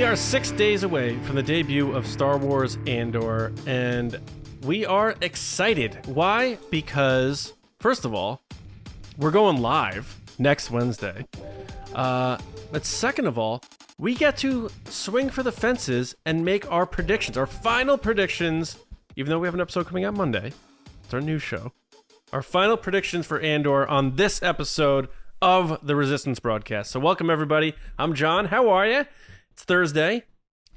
We are 6 days away from the debut of Star Wars Andor, and we are excited. Why? Because, first of all, we're going live next Wednesday. But second of all, we get to swing for the fences and make our predictions, our final predictions, even though we have an episode coming out Monday. It's our new show. Our final predictions for Andor on this episode of the Resistance broadcast. So welcome, everybody. I'm John. How are you? It's Thursday,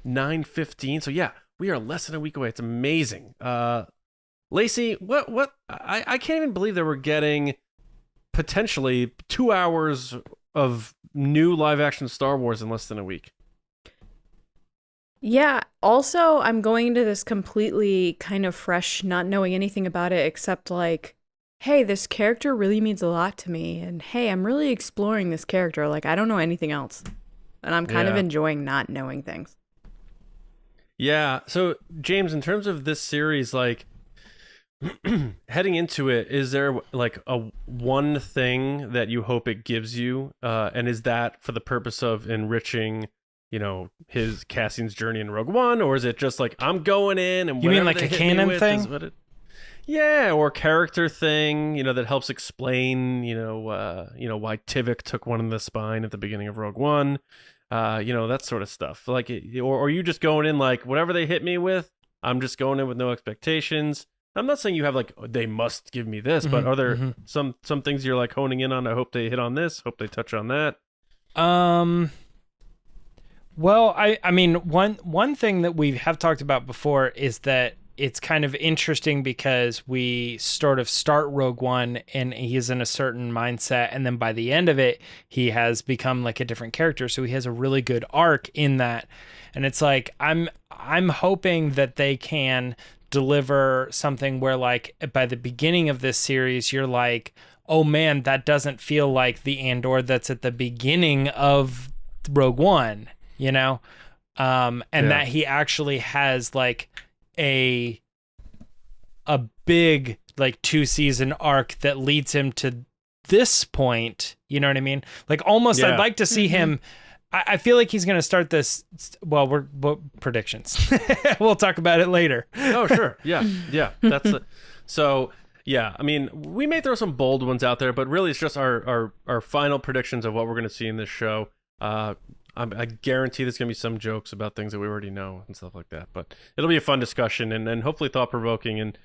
9:15. So yeah, we are less than a week away. It's amazing. Lacey, what? I can't even believe that we're getting potentially 2 hours of new live-action Star Wars in less than a week. Yeah, also, I'm going into this completely kind of fresh, not knowing anything about it except like, hey, this character really means a lot to me, and hey, I'm really exploring this character. Like, I don't know anything else, and I'm kind of enjoying not knowing things. Yeah, so, James, in terms of this series, like, heading into it, is there like a one thing that you hope it gives you, and is that for the purpose of enriching, you know, his Cassian's journey in Rogue One, or is it just like I'm going in and you mean like a canon thing? Yeah, or character thing, you know, that helps explain, you know, why Tivik took one in the spine at the beginning of Rogue One, you know, that sort of stuff. Like, or are you just going in like whatever they hit me with, I'm just going in with no expectations. I'm not saying you have like, they must give me this, but are there some things you're like honing in on? I hope they hit on this, hope they touch on that. Well, I mean, one thing that we have talked about before is that it's kind of interesting because we sort of start Rogue One and he's in a certain mindset, and then by the end of it, he has become like a different character. So he has a really good arc in that. And it's like, I'm hoping that they can deliver something where like by the beginning of this series, you're like, oh man, that doesn't feel like the Andor that's at the beginning of Rogue One, you know? That he actually has like a big like 2-season arc that leads him to this point, you know what I mean? Like almost I'd like to see him. I feel like he's going to start this. Well, we're predictions. We'll talk about it later. Oh, sure. Yeah. That's it. So, yeah, I mean, we may throw some bold ones out there, but really it's just our final predictions of what we're going to see in this show. I guarantee there's going to be some jokes about things that we already know and stuff like that. But it'll be a fun discussion and hopefully thought-provoking. And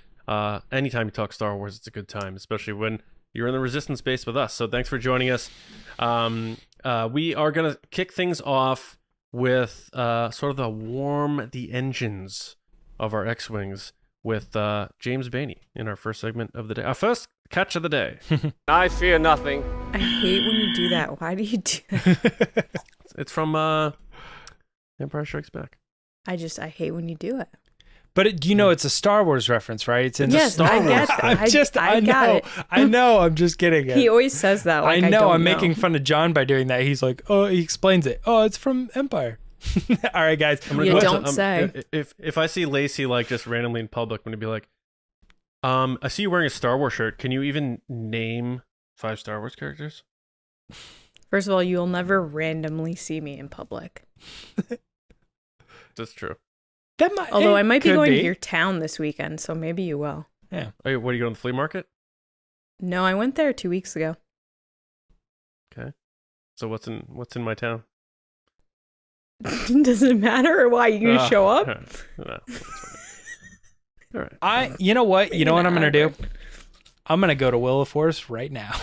anytime you talk Star Wars, it's a good time, especially when you're in the Resistance space with us. So thanks for joining us. We are going to kick things off with sort of warm the engines of our X-Wings with James Baney in our first segment of the day. Our first catch of the day. I fear nothing. I hate when you do that. Why do you do that? It's from Empire Strikes Back. I hate when you do it. But you know it's a Star Wars reference, right? It's in the Star Wars. I got it. I know. I'm just kidding. He always says that. Like, I know. I'm making fun of John by doing that. He's like, oh, he explains it. Oh, it's from Empire. All right, guys. You don't say. If I see Lacey like just randomly in public, I'm gonna be like, I see you wearing a Star Wars shirt. Can you even name 5 Star Wars characters? First of all, you'll never randomly see me in public. That's true. Although I might be going to your town this weekend, so maybe you will. Yeah. What are you going to the flea market? No, I went there 2 weeks ago. Okay. So what's in my town? Does it matter why you gonna show up? No, all right. You know what? You know what I'm gonna do? I'm gonna go to Will of Force right now.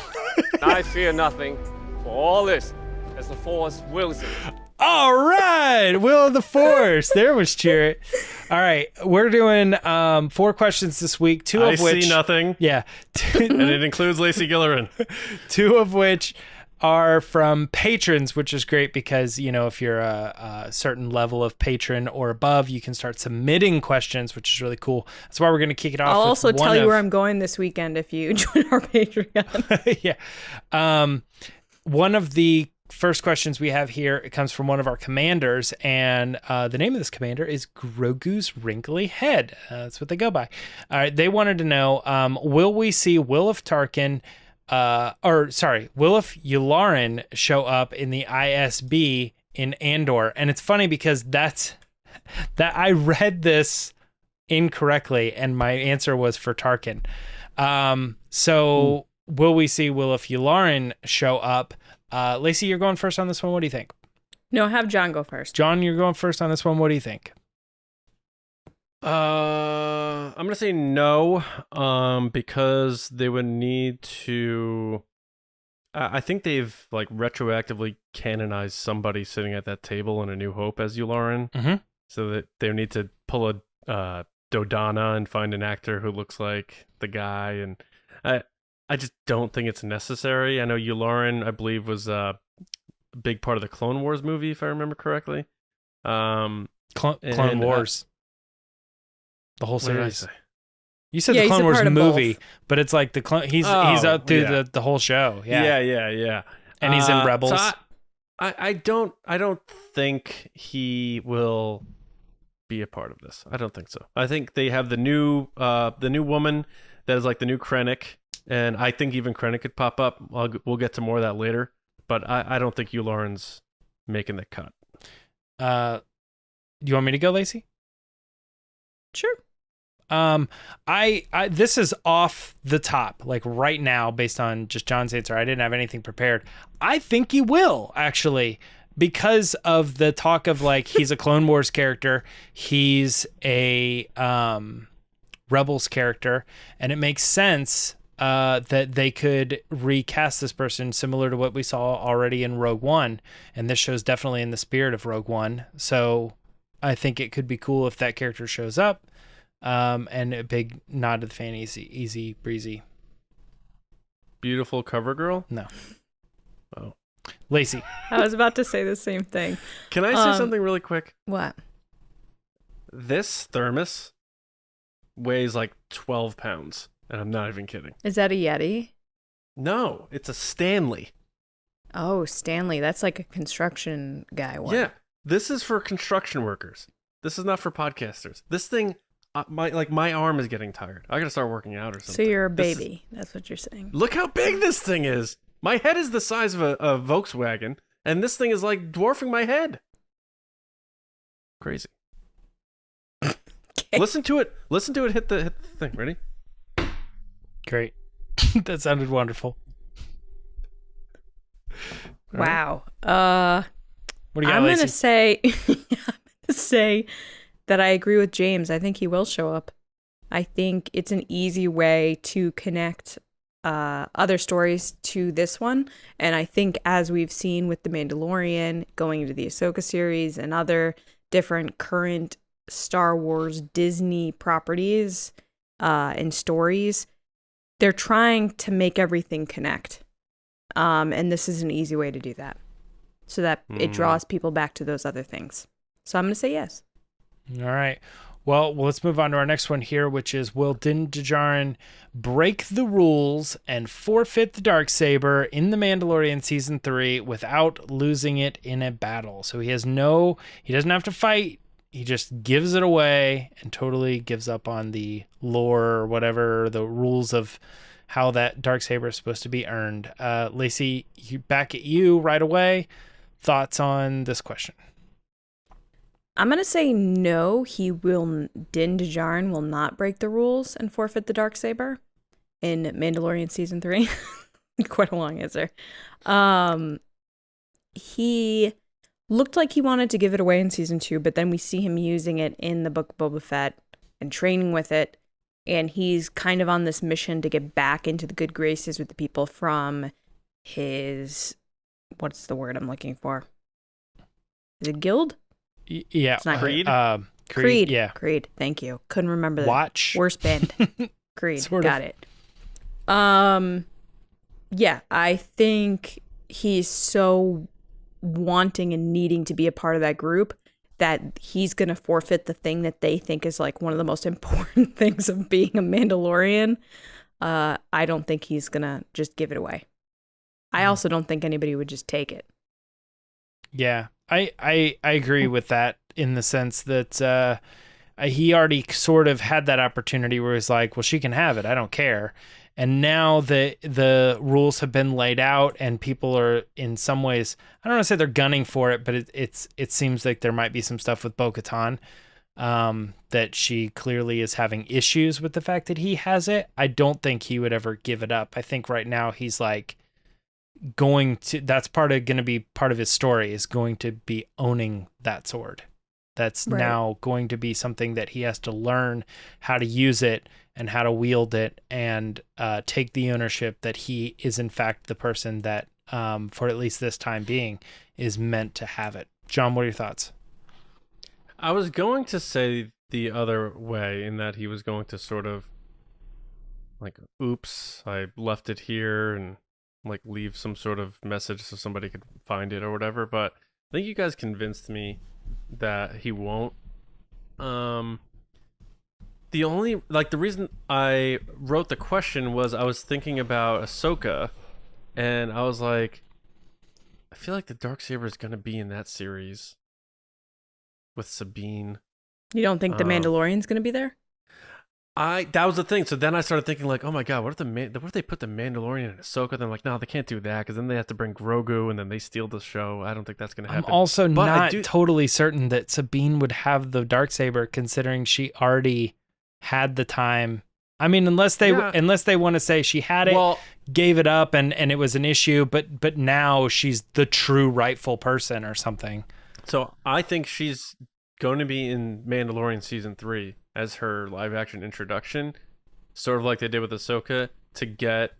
I fear nothing. For all this, as the Force wills it. All right, Will of the Force. There was cheer it. All right, we're doing 4 questions this week. 2 of which I see nothing. Yeah, and it includes Lacey Gilleran. 2 of which are from patrons, which is great because, you know, if you're a certain level of patron or above, you can start submitting questions, which is really cool. That's why we're going to kick it off. I'll also tell you where I'm going this weekend if you join our Patreon. Yeah. One of the first questions we have here, it comes from one of our commanders, and the name of this commander is Grogu's Wrinkly Head. That's what they go by. All right. They wanted to know, will we see Wullf Wullf Yularen show up in the ISB in Andor. And it's funny because that I read this incorrectly and my answer was for Tarkin. So will we see Wullf Yularen show up? Lacey, you're going first on this one. What do you think? No, have John go first. John, you're going first on this one. What do you think? I'm gonna say no, because they would need to. I think they've like retroactively canonized somebody sitting at that table in A New Hope as Yularen, so that they need to pull a Dodana and find an actor who looks like the guy, and I just don't think it's necessary. I know Yularen, I believe, was a big part of the Clone Wars movie, if I remember correctly. Clone Wars. The whole series. You said the he's Clone a Wars part of movie, both. but it's like he's out through the whole show. Yeah. And he's in Rebels. So I don't think he will be a part of this. I don't think so. I think they have the new woman that is like the new Krennic, and I think even Krennic could pop up. We'll get to more of that later, but I don't think Yularen's making the cut. Do you want me to go, Lacey? Sure. I this is off the top, like right now, based on just John's answer. I didn't have anything prepared. I think he will, actually, because of the talk of like he's a Clone Wars character, he's a Rebels character, and it makes sense that they could recast this person similar to what we saw already in Rogue One, and this show's definitely in the spirit of Rogue One. So I think it could be cool if that character shows up. And a big nod to the fan, easy breezy. Beautiful cover girl? No. Oh. Lacey. I was about to say the same thing. Can I say something really quick? What? This thermos weighs like 12 pounds, and I'm not even kidding. Is that a Yeti? No, it's a Stanley. Oh, Stanley. That's like a construction guy one. Yeah, this is for construction workers. This is not for podcasters. This thing, my arm is getting tired. I gotta start working out or something. So you're a baby. That's what you're saying. Look how big this thing is. My head is the size of a Volkswagen, and this thing is like dwarfing my head. Crazy. Okay. Listen to it. Hit the thing. Ready? Great. That sounded wonderful. Wow. What do you got, I'm Lacey? gonna say that I agree with James. I think he will show up. I think it's an easy way to connect other stories to this one. And I think, as we've seen with The Mandalorian, going into the Ahsoka series and other different current Star Wars Disney properties and stories, they're trying to make everything connect. And this is an easy way to do that, so that it draws people back to those other things. So I'm going to say yes. All right. Well, let's move on to our next one here, which is, will Din Djarin break the rules and forfeit the Darksaber in The Mandalorian Season 3 without losing it in a battle? So he doesn't have to fight. He just gives it away and totally gives up on the lore or whatever, the rules of how that Darksaber is supposed to be earned. Lacey, back at you right away. Thoughts on this question? I'm going to say no, Din Djarin will not break the rules and forfeit the Darksaber in Mandalorian Season 3. Quite a long answer. He looked like he wanted to give it away in Season 2, but then we see him using it in the Book of Boba Fett and training with it, and he's kind of on this mission to get back into the good graces with the people from his... what's the word I'm looking for? Is it guild? Yeah. It's not Creed? Creed. Yeah. Creed. Thank you. Couldn't remember that. Watch. Worst band. Creed. Sort Got of. it. Yeah, I think he's so wanting and needing to be a part of that group that he's going to forfeit the thing that they think is like one of the most important things of being a Mandalorian. I don't think he's going to just give it away. I also don't think anybody would just take it. Yeah, I agree with that, in the sense that he already sort of had that opportunity where he's like, well, she can have it, I don't care. And now the rules have been laid out and people are in some ways, I don't want to say they're gunning for it, but it seems like there might be some stuff with Bo-Katan that she clearly is having issues with the fact that he has it. I don't think he would ever give it up. I think right now he's like that's going to be part of his story, is going to be owning that sword. That's Right. now going to be something that he has to learn how to use it and how to wield it, and take the ownership that he is in fact the person that, for at least this time being, is meant to have it. John, what are your thoughts? I was going to say the other way, in that he was going to sort of like, oops, I left it here, and like leave some sort of message so somebody could find it or whatever. But I think you guys convinced me that he won't. The only, like, the reason I wrote the question was I was thinking about Ahsoka, and I was like, I feel like the Darksaber is going to be in that series with Sabine. You don't think the Mandalorian's going to be there? That was the thing. So then I started thinking, like, oh my god, what if they put the Mandalorian in Ahsoka? Then I'm like, no, they can't do that, because then they have to bring Grogu, and then they steal the show. I don't think that's going to happen. I'm also But not totally certain that Sabine would have the Darksaber, considering she already had the time. I mean, unless they want to say she had it, gave it up, and it was an issue, but now she's the true rightful person or something. So I think she's going to be in Mandalorian season 3 as her live action introduction, sort of like they did with Ahsoka, to get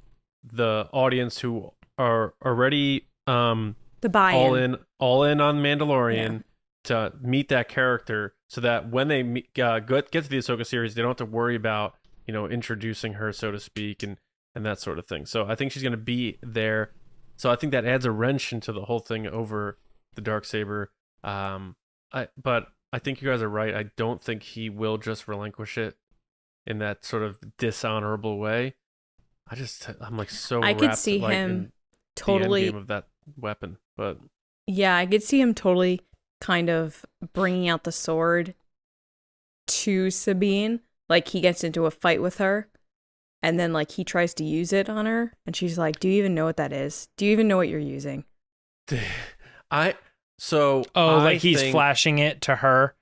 the audience who are already The buy-in. all in on Mandalorian, to meet that character, so that when they get to the Ahsoka series, they don't have to worry about, you know, introducing her, so to speak, and that sort of thing. So I think she's going to be there. So I think that adds a wrench into the whole thing over the Darksaber. But I think you guys are right. I don't think he will just relinquish it in that sort of dishonorable way. I'm like so I could wrapped, see like, him in totally. the end game of that weapon, but Yeah, I could see him totally kind of bringing out the sword to Sabine. Like, he gets into a fight with her, and then, like, he tries to use it on her, and she's like, do you even know what that is? Do you even know what you're using? He's flashing it to her,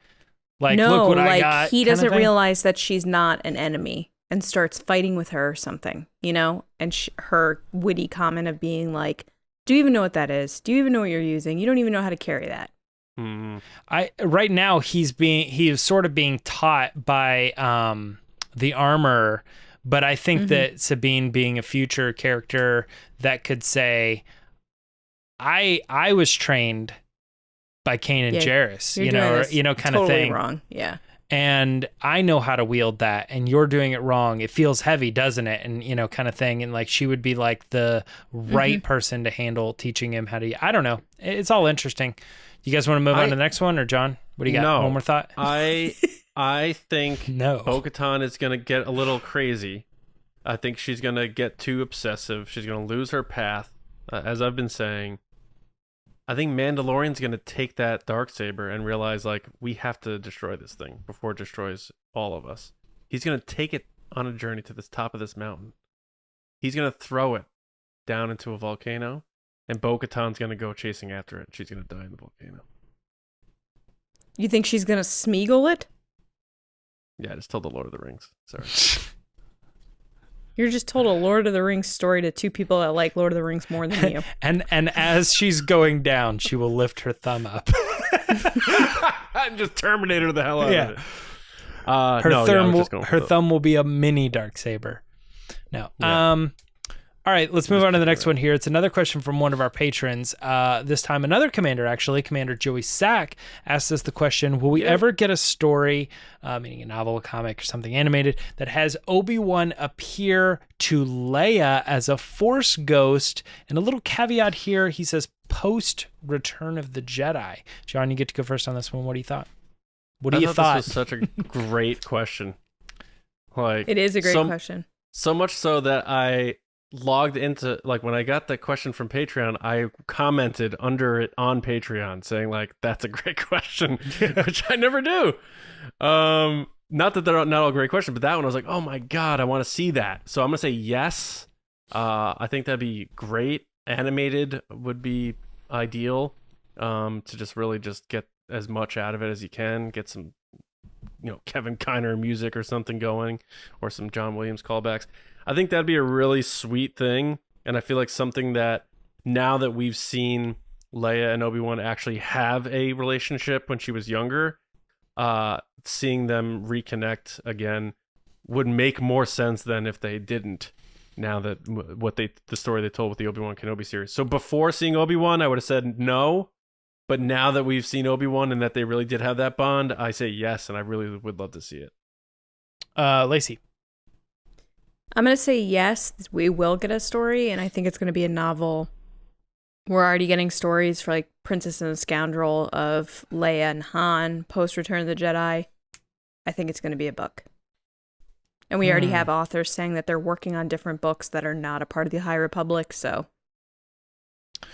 like, no, look what like, I got. he doesn't realize that she's not an enemy and starts fighting with her or something, you know? And her witty comment of being like, do you even know what that is? Do you even know what you're using? You don't even know how to carry that. Right now he is sort of being taught by the armor, but I think that Sabine, being a future character that could say, I was trained by Kanan Jarrus, kind of thing. Wrong. Yeah. And I know how to wield that, and you're doing it wrong. It feels heavy, doesn't it? And, kind of thing. And, like, she would be like the right person to handle teaching him how to, I don't know. It's all interesting. You guys want to move on to the next one, or John? What do you got? No. One more thought? I think No. Bo-Katan is going to get a little crazy. I think she's going to get too obsessive. She's going to lose her path, as I've been saying. I think Mandalorian's going to take that Darksaber and realize, like, we have to destroy this thing before it destroys all of us. He's going to take it on a journey to the top of this mountain. He's going to throw it down into a volcano, and Bo-Katan's going to go chasing after it. She's going to die in the volcano. You think she's going to Smeagol it? Yeah, I just told the Lord of the Rings. Sorry. You're just told a Lord of the Rings story to two people that like Lord of the Rings more than you. and as she's going down, she will lift her thumb up. And just Terminator the hell out of it. Her thumb will be a mini Darksaber. No. Yeah. All right, let's move on to the next one here. It's another question from one of our patrons. This time, another commander, actually. Commander Joey Sack asked us the question, will we ever get a story, meaning a novel, a comic, or something animated, that has Obi-Wan appear to Leia as a Force ghost? And a little caveat here, he says, post-Return of the Jedi. John, you get to go first on this one. What do you thought? This was such a great question. Like, it is a great question. So much so that I logged into, like, when I got the question from Patreon, I commented under it on Patreon saying, like, that's a great question, which I never do. not that they're not all great questions, but that one I was like, oh my God, I want to see that. So I'm going to say yes. I think that'd be great. Animated would be ideal, to just really just get as much out of it as you can. Get some, Kevin Kiner music or something going, or some John Williams callbacks. I think that'd be a really sweet thing. And I feel like something that now that we've seen Leia and Obi-Wan actually have a relationship when she was younger, seeing them reconnect again would make more sense than if they didn't. Now that the story they told with the Obi-Wan Kenobi series. So before seeing Obi-Wan, I would have said no. But now that we've seen Obi-Wan and that they really did have that bond, I say yes, and I really would love to see it. Lacey. I'm going to say yes, we will get a story, and I think it's going to be a novel. We're already getting stories for like Princess and the Scoundrel of Leia and Han post Return of the Jedi. I think it's going to be a book. And we already have authors saying that they're working on different books that are not a part of the High Republic, so.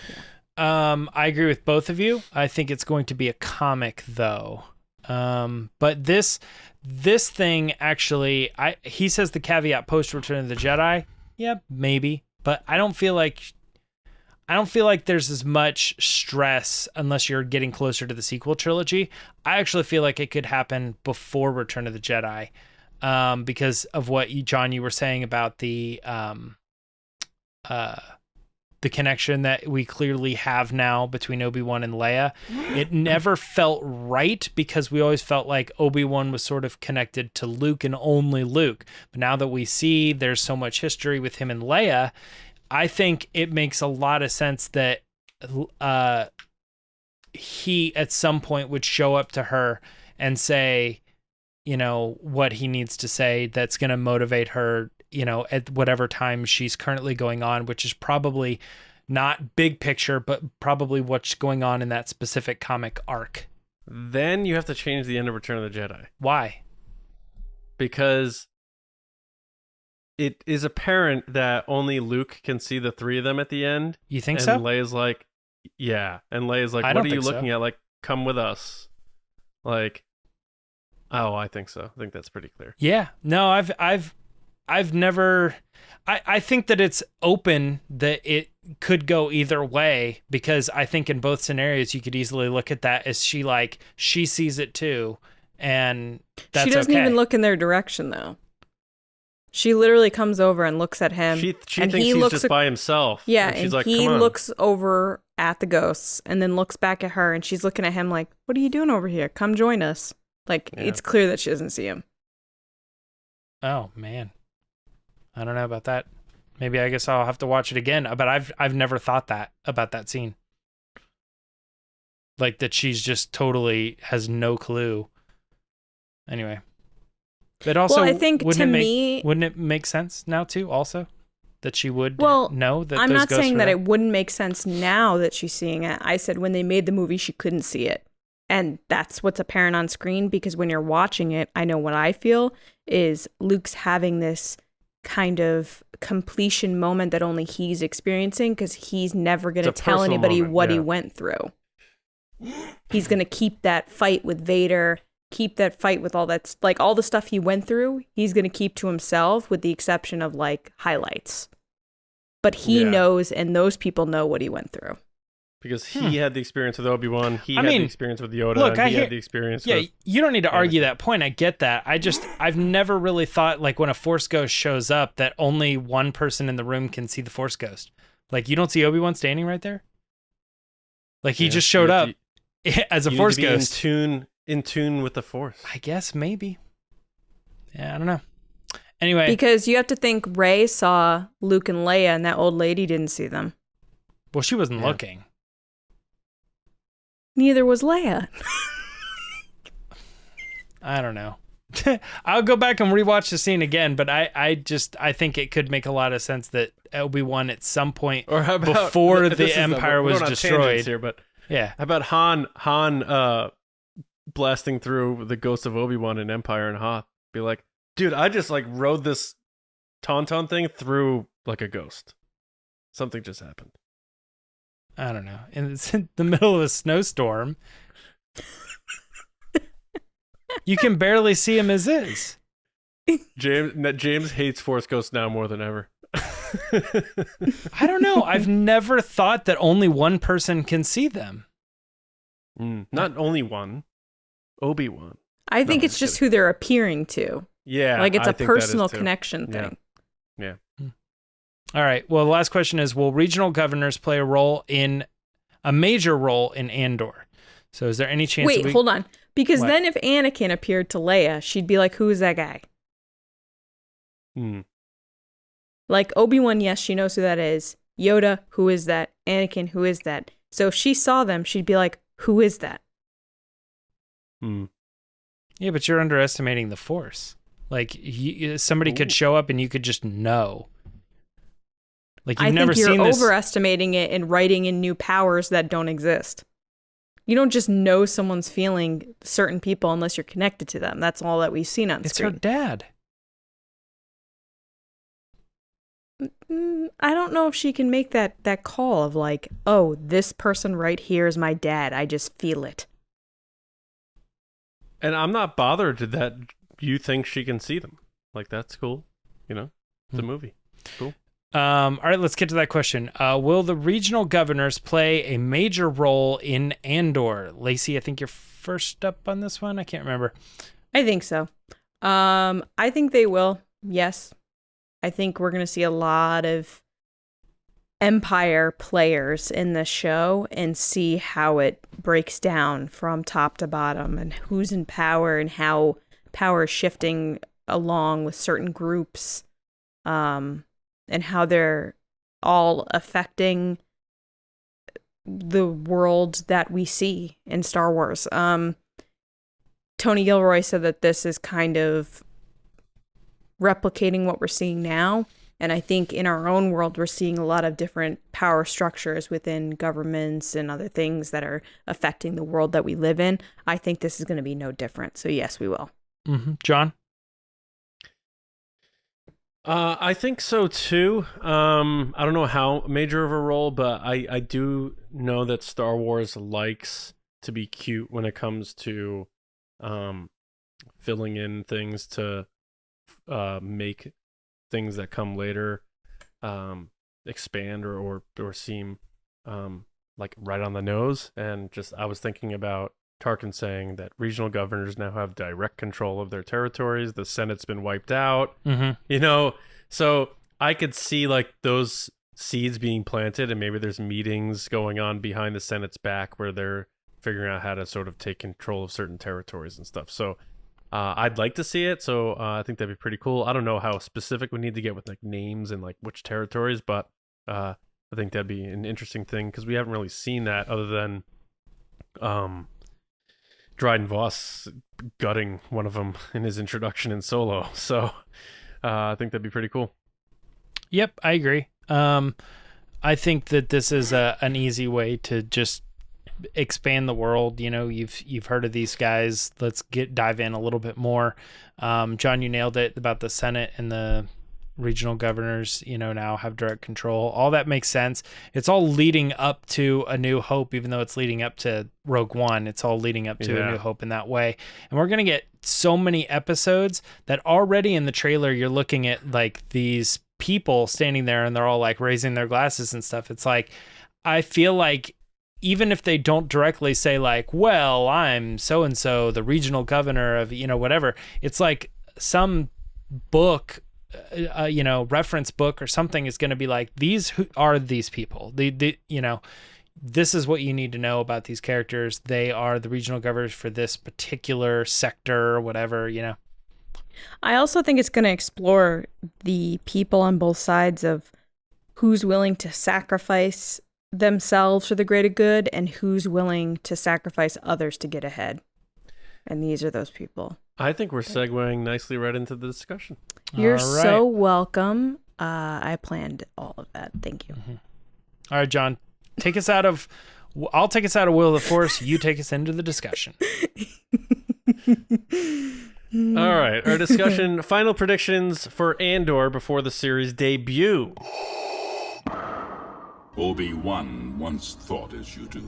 Yeah. I agree with both of you. I think it's going to be a comic, though. But this thing actually, he says the caveat post Return of the Jedi. Yeah, maybe, but I don't feel like there's as much stress unless you're getting closer to the sequel trilogy. I actually feel like it could happen before Return of the Jedi, because of what John, you were saying about the connection that we clearly have now between Obi-Wan and Leia. It never felt right because we always felt like Obi-Wan was sort of connected to Luke and only Luke. But now that we see there's so much history with him and Leia, I think it makes a lot of sense that he at some point would show up to her and say, what he needs to say that's going to motivate her, at whatever time she's currently going on, which is probably not big picture, but probably what's going on in that specific comic arc. Then you have to change the end of Return of the Jedi. Why? Because it is apparent that only Luke can see the three of them at the end. You think and so? Leia's like, yeah. And Leia's like, I what don't are you think looking so. at? Like, come with us. Like, oh, I think so. I think that's pretty clear. Yeah. No, I've never, I think that it's open that it could go either way, because I think in both scenarios you could easily look at that as she sees it too, and that's she doesn't okay. even look in their direction though. She literally comes over and looks at him. She and thinks he's just by himself. Yeah, and she's and like, he come on. looks over at the ghosts and then looks back at her, and she's looking at him like, what are you doing over here? Come join us. Like, it's clear that she doesn't see him. Oh, man. I don't know about that. Maybe I guess I'll have to watch it again. But I've never thought that about that scene. Like that she's just totally has no clue. Anyway. But also, well, I think wouldn't it make sense now too, also? That she would know that I'm those not ghosts saying were that there? it wouldn't make sense now that she's seeing it. I said when they made the movie, she couldn't see it. And that's what's apparent on screen, because when you're watching it, I know what I feel is Luke's having this kind of completion moment that only he's experiencing, because he's never going to tell anybody what he went through. He's going to keep that fight with Vader, keep that fight with all that, like all the stuff he went through, he's going to keep to himself with the exception of like highlights. But he knows, and those people know what he went through. Because he had the experience with Obi-Wan, he had the experience with Yoda, he had the experience with... you don't need to argue that point. I get that. I've never really thought, like, when a Force Ghost shows up, that only one person in the room can see the Force Ghost. Like, you don't see Obi-Wan standing right there? Like, he just showed up as a Force Ghost. In tune with the Force. I guess, maybe. Yeah, I don't know. Anyway. Because you have to think Rey saw Luke and Leia, and that old lady didn't see them. Well, she wasn't looking. Neither was Leia. I don't know. I'll go back and rewatch the scene again, but I think it could make a lot of sense that Obi-Wan at some point before the Empire was destroyed. Here, but yeah. How about Han blasting through the ghost of Obi-Wan in Empire and Hoth? Be like, dude, I just like rode this Tauntaun thing through like a ghost. Something just happened. I don't know. And it's in the middle of a snowstorm. You can barely see him as is. James hates Force Ghosts now more than ever. I don't know. I've never thought that only one person can see them. Not only one. Obi-Wan. I think it's just who they're appearing to. Yeah. Like it's a a personal connection thing. Yeah. All right. Well, the last question is, will regional governors play a major role in Andor? So is there any chance Wait, hold on. Because then if Anakin appeared to Leia, she'd be like, who is that guy? Like Obi-Wan, yes, she knows who that is. Yoda, who is that? Anakin, who is that? So if she saw them, she'd be like, who is that? Yeah, but you're underestimating the Force. Like, somebody could show up and you could just know. Like, you've never seen this. I think you're overestimating it and writing in new powers that don't exist. You don't just know someone's feeling certain people unless you're connected to them. That's all that we've seen on screen. It's her dad. I don't know if she can make that call of like, oh, this person right here is my dad. I just feel it. And I'm not bothered that you think she can see them. Like, that's cool. You know, it's a movie. Cool. All right, let's get to that question. Will the regional governors play a major role in Andor? Lacey, I think you're first up on this one. I can't remember. I think so. I think they will. Yes. I think we're going to see a lot of Empire players in the show and see how it breaks down from top to bottom and who's in power and how power is shifting along with certain groups, and how they're all affecting the world that we see in Star Wars. Tony Gilroy said that this is kind of replicating what we're seeing now. And I think in our own world, we're seeing a lot of different power structures within governments and other things that are affecting the world that we live in. I think this is going to be no different. So yes, we will. John? I think so too. I don't know how major of a role, but I do know that Star Wars likes to be cute when it comes to filling in things to make things that come later expand or seem like right on the nose. And just I was thinking about Tarkin saying that regional governors now have direct control of their territories. The Senate's been wiped out. You know, so I could see like those seeds being planted, and maybe there's meetings going on behind the Senate's back where they're figuring out how to sort of take control of certain territories and stuff. So I'd like to see it. So I think that'd be pretty cool. I don't know how specific we need to get with like names and like which territories, but I think that'd be an interesting thing because we haven't really seen that other than Dryden Voss gutting one of them in his introduction in Solo. So I think that'd be pretty cool. Yep, I agree. I think that this is an easy way to just expand the world. You know, you've heard of these guys. Let's dive in a little bit more. John, you nailed it about the Senate and the regional governors, you know, now have direct control. All that makes sense. It's all leading up to A New Hope, even though it's leading up to Rogue One. It's all leading up to A New Hope in that way. And we're going to get so many episodes that already in the trailer, you're looking at like these people standing there and they're all like raising their glasses and stuff. It's like, I feel like even if they don't directly say like, well, I'm so-and-so, the regional governor of, you know, whatever, it's like some book, you know, reference book or something is going to be like, these are these people. They, you know, this is what you need to know about these characters. They are the regional governors for this particular sector or whatever, you know. I also think it's going to explore the people on both sides of who's willing to sacrifice themselves for the greater good and who's willing to sacrifice others to get ahead. And these are those people. I think we're segueing nicely right into the discussion. You're so welcome. I planned all of that. Thank you. All right, John, take us out of, I'll take us out of Will of the Force. You take us into the discussion. All right, our discussion, final predictions for Andor before the series debut. Obi-Wan once thought as you do.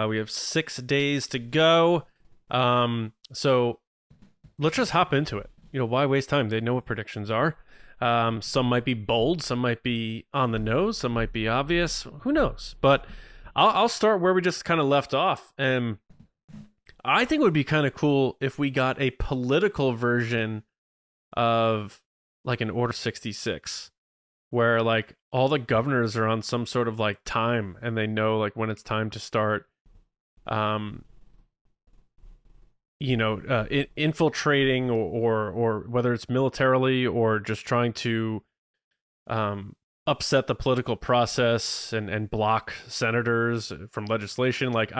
We have 6 days to go. So let's just hop into it. Why waste time? They know what predictions are. Some might be bold, some might be on the nose, some might be obvious. Who knows? But I'll start where we just kind of left off. And I think it would be kind of cool if we got a political version of like an Order 66, where like all the governors are on some sort of like time, and they know like when it's time to start infiltrating or whether it's militarily or just trying to upset the political process and block senators from legislation. Like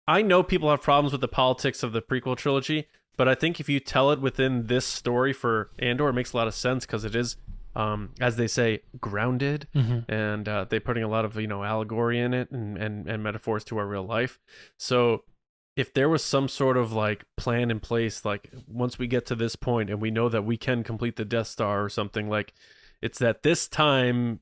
I know people have problems with the politics of the prequel trilogy, but I think if you tell it within this story for Andor, it makes a lot of sense because it is, as they say, grounded, and they're putting a lot of allegory in it and metaphors to our real life. So if there was some sort of like plan in place, like once we get to this point and we know that we can complete the Death Star or something, like it's at this time,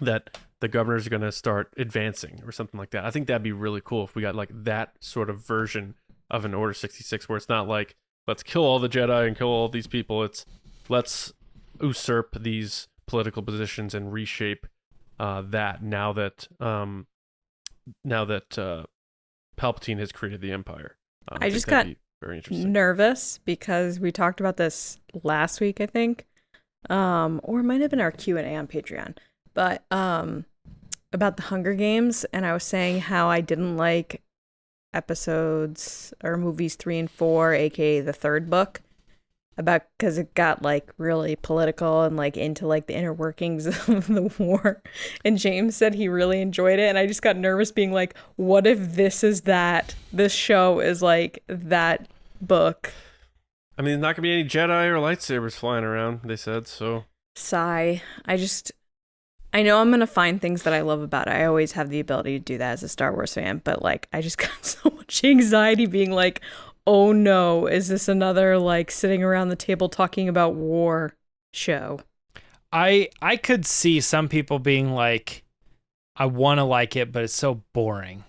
that the governors are going to start advancing or something like that. I think that'd be really cool if we got like that sort of version of an Order 66, where it's not like, let's kill all the Jedi and kill all these people. It's let's usurp these political positions and reshape that now that Palpatine has created the Empire. I just got very interesting. nervous because we talked about this last week, I think, or it might have been our Q&A on Patreon, but about the Hunger Games, and I was saying how I didn't like episodes or movies 3 and 4, aka the third book, because it got like really political and like into like the inner workings of the war. And James said he really enjoyed it, and I just got nervous being like, what if this show is like that book? I mean, there's not gonna be any Jedi or lightsabers flying around, they said, so Sigh. I know I'm gonna find things that I love about it. I always have the ability to do that as a Star Wars fan, but like I just got so much anxiety being like, oh no, is this another like sitting around the table talking about war show? I could see some people being like, I want to like it, but it's so boring.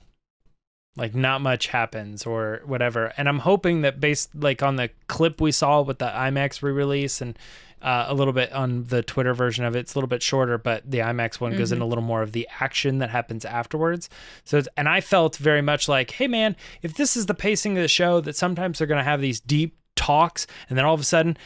Like not much happens or whatever. And I'm hoping that based like on the clip we saw with the IMAX re-release and a little bit on the Twitter version of it, it's a little bit shorter, but the IMAX one goes in a little more of the action that happens afterwards. So, and I felt very much like, hey man, if this is the pacing of the show, that sometimes they're going to have these deep talks and then all of a sudden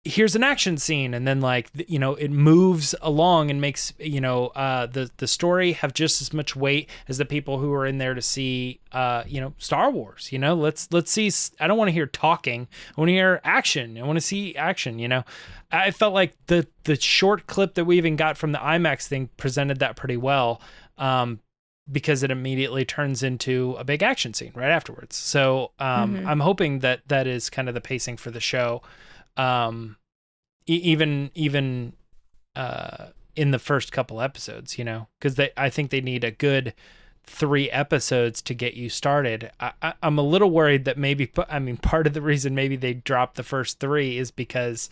here's an action scene, and then like it moves along and makes the story have just as much weight as the people who are in there to see Star Wars. Let's see. I don't want to hear talking. I want to hear action. I want to see action. I felt like the short clip that we even got from the IMAX thing presented that pretty well, because it immediately turns into a big action scene right afterwards. So I'm hoping that is kind of the pacing for the show. Even in the first couple episodes, because I think they need a good 3 episodes to get you started. I'm a little worried that maybe, part of the reason maybe they dropped the first 3 is because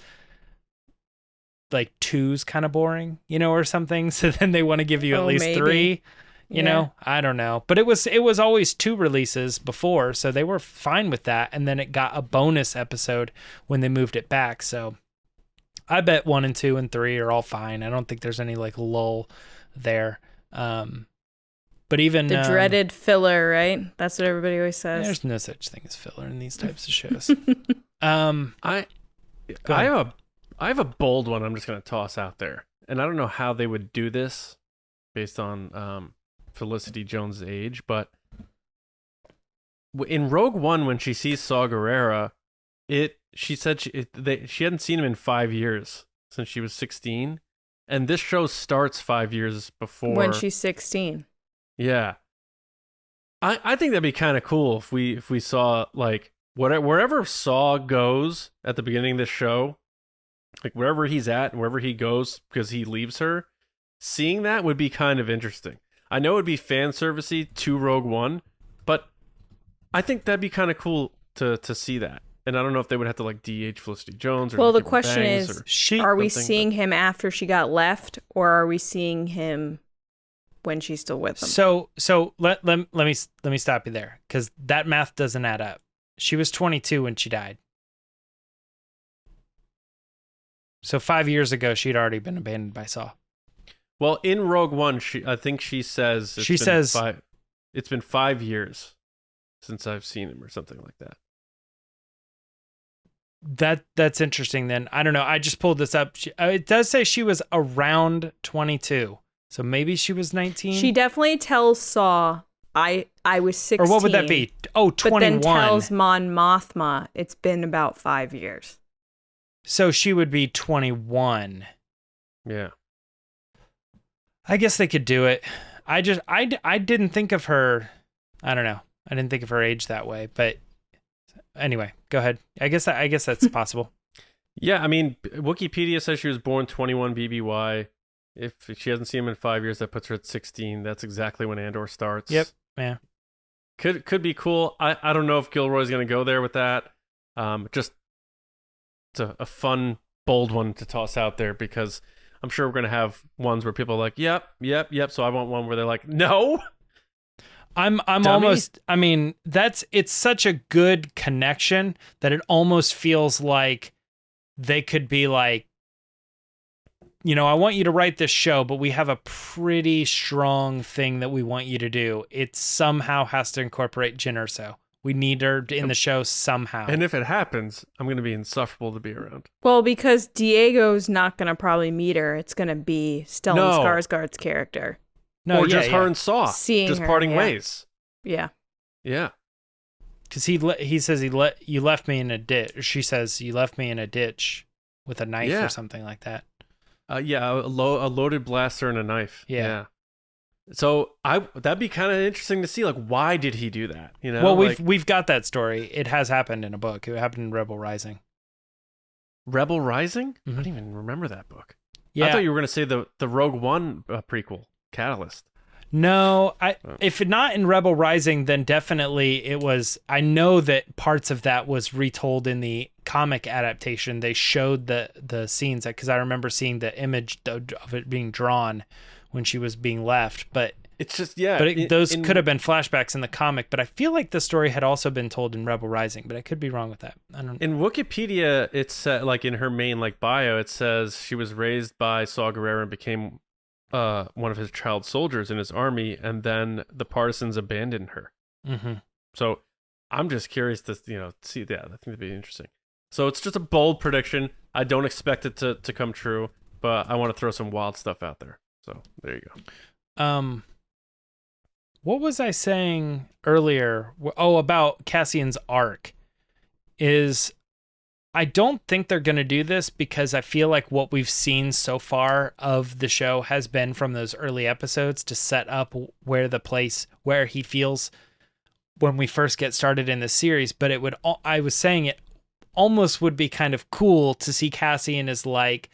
like 2's kind of boring, or something. So then they want to give you at least maybe 3. I don't know, but it was always 2 releases before, so they were fine with that. And then it got a bonus episode when they moved it back. So I bet 1 and 2 and 3 are all fine. I don't think there's any like lull there. But even the dreaded filler, right? That's what everybody always says. There's no such thing as filler in these types of shows. I have a bold one I'm just going to toss out there. And I don't know how they would do this based on Felicity Jones' age, but in Rogue One, when she sees Saw Gerrera, she said she hadn't seen him in 5 years since she was 16, and this show starts 5 years before when she's 16. Yeah, I think that'd be kind of cool if we saw like wherever Saw goes at the beginning of the show, like wherever he's at and wherever he goes because he leaves her, seeing that would be kind of interesting. I know it'd be fan servicey to Rogue One, but I think that'd be kind of cool to see that. And I don't know if they would have to like DH Felicity Jones. Or well, the question is, are we seeing him after she got left, or are we seeing him when she's still with him? So let me stop you there, because that math doesn't add up. She was 22 when she died. So 5 years ago, she'd already been abandoned by Saw. Well, in Rogue One, I think she says it's been 5 years since I've seen him, or something like that. That's interesting. Then I don't know. I just pulled this up. It does say she was around 22, so maybe she was 19. She definitely tells Saw, I was 16. Or what would that be? Oh, 21. But then tells Mon Mothma it's been about 5 years. So she would be 21. Yeah. I guess they could do it. I didn't think of her. I don't know. I didn't think of her age that way. But anyway, go ahead. I guess that's possible. Yeah, I mean, Wikipedia says she was born 21 BBY. If she hasn't seen him in 5 years, that puts her at 16. That's exactly when Andor starts. Yep. Yeah. Could be cool. I don't know if Gilroy's going to go there with that. Just it's a fun, bold one to toss out there, because I'm sure we're going to have ones where people are like, yep. So I want one where they're like, no. I'm Dummy. almost, I mean, it's such a good connection that it almost feels like they could be like, you know, I want you to write this show, but we have a pretty strong thing that we want you to do. It somehow has to incorporate Jyn Erso. We need her in the show somehow. And if it happens, I'm going to be insufferable to be around. Well, because Diego's not going to probably meet her. It's going to be Stellan Skarsgård's character. No, or just her and Saw, seeing just her, parting ways. Yeah. Yeah. Because he says you left me in a ditch. She says you left me in a ditch with a knife or something like that. Yeah, a loaded blaster and a knife. Yeah. So that'd be kind of interesting to see, like, why did he do that? You know, well, we've got that story. It has happened in a book. It happened in Rebel Rising. Rebel Rising? Mm-hmm. I don't even remember that book. Yeah, I thought you were going to say the Rogue One prequel, Catalyst. No, if not in Rebel Rising, then definitely it was. I know that parts of that was retold in the comic adaptation. They showed the scenes, because I remember seeing the image of it being drawn when she was being left. But it's just, yeah. But those could have been flashbacks in the comic. But I feel like the story had also been told in Rebel Rising. But I could be wrong with that. I don't know. In Wikipedia, it's like in her main bio, it says she was raised by Saw Gerrera and became one of his child soldiers in his army, and then the partisans abandoned her. Mm-hmm. So I'm just curious to see that. I think it'd be interesting. So it's just a bold prediction. I don't expect it to come true, but I want to throw some wild stuff out there. So there you go. What was I saying earlier? Oh, about Cassian's arc. I don't think they're going to do this, because I feel like what we've seen so far of the show has been from those early episodes to set up where he feels when we first get started in the series. But I was saying it almost would be kind of cool to see Cassian as like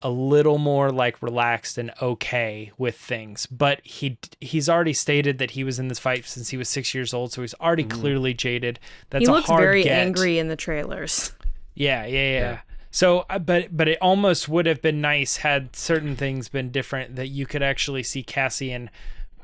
a little more like relaxed and okay with things. But he's already stated that he was in this fight since he was 6 years old, so he's already clearly jaded. That's he looks a hard very get. Angry in the trailers. Yeah. So, but it almost would have been nice had certain things been different, that you could actually see Cassian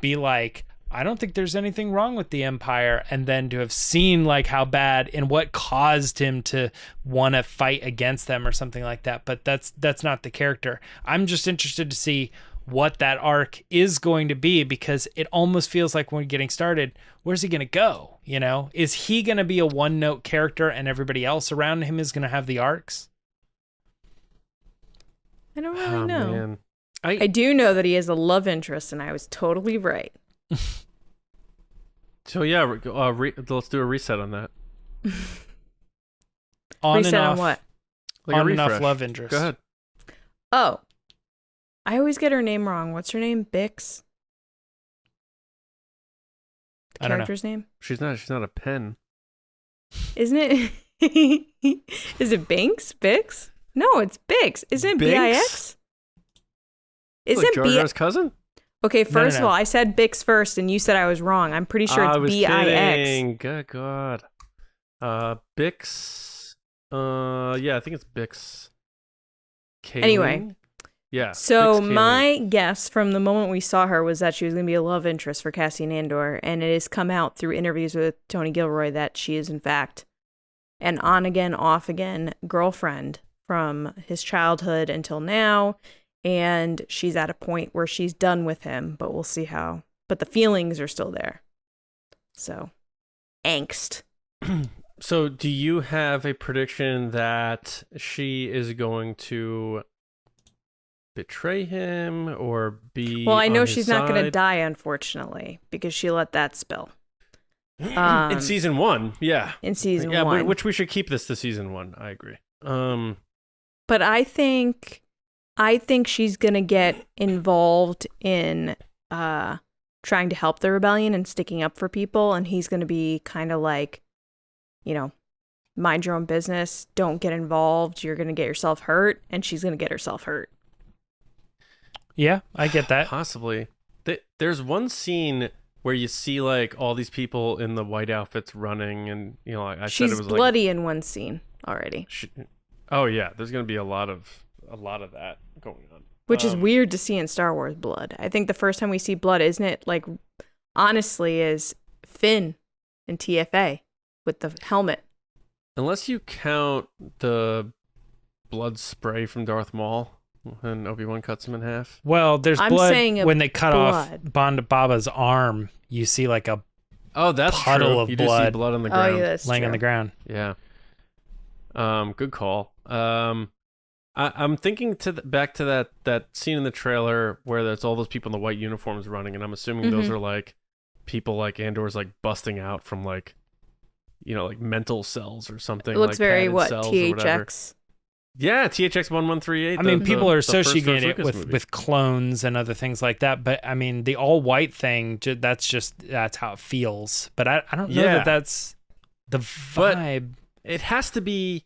be like, I don't think there's anything wrong with the Empire, and then to have seen like how bad and what caused him to want to fight against them or something like that. But that's not the character. I'm just interested to see what that arc is going to be, because it almost feels like when we're getting started, where's he going to go? You know, is he going to be a one-note character and everybody else around him is going to have the arcs? I don't really know. Man. I do know that he has a love interest, and I was totally right. So yeah, let's do a reset on that. Reset on what? Like a on and off refresh. love interest. Go ahead. Oh, I always get her name wrong. What's her name? Bix? The I don't know. character's name? She's not a pen. Isn't it? Is it Binks? Bix? No, it's Bix. Isn't it Binks? B-I-X? Isn't Like Jar Jar's cousin? Okay, first no. of all, I said Bix first, and you said I was wrong. I'm pretty sure I it's was B-I-X. kidding. Good God. Bix. Yeah, I think it's Bix. Kaling? Anyway, Yeah. So fix Kaylee. my guess from the moment we saw her was that she was going to be a love interest for Cassian Andor, and it has come out through interviews with Tony Gilroy that she is in fact an on again, off again girlfriend from his childhood until now, and she's at a point where she's done with him, but we'll see how. But the feelings are still there. So, angst. So do you have a prediction that she is going to betray him or be Well, I know on his she's not going to side? die, unfortunately, because she let that spill. In season 1, yeah. In season Yeah, 1. which we should keep this to season 1. I agree. But I think she's going to get involved in trying to help the rebellion and sticking up for people, and he's going to be kind of like, you know, mind your own business, don't get involved, you're going to get yourself hurt, and she's going to get herself hurt. Yeah, I get that. Possibly. There's one scene where you see like all these people in the white outfits running, and you know, like I She's said, it was bloody in one scene already, oh yeah, there's gonna be a lot of that going on, which is weird to see in Star Wars blood. I think the first time we see blood, isn't it, like, honestly, is Finn in TFA with the helmet. Unless you count the blood spray from Darth Maul when Obi-Wan cuts him in half. Well, there's I'm blood saying when they cut off blood. Bond Baba's arm. You see like a That's puddle true. of You do see blood. blood on the Oh, ground. yeah, that's laying true. on the ground. Yeah. Good call. I'm thinking back to that scene in the trailer where there's all those people in the white uniforms running, and I'm assuming those are like people like Andor's like busting out from like, you know, like mental cells or something. It looks like very, padded what, cells or whatever. THX? Yeah, THX 1138. I mean, people are the first associating George it Lucas movie. with clones and other things like that. But I mean, the all white thing, that's how it feels. But I don't know that that's the vibe. It has to be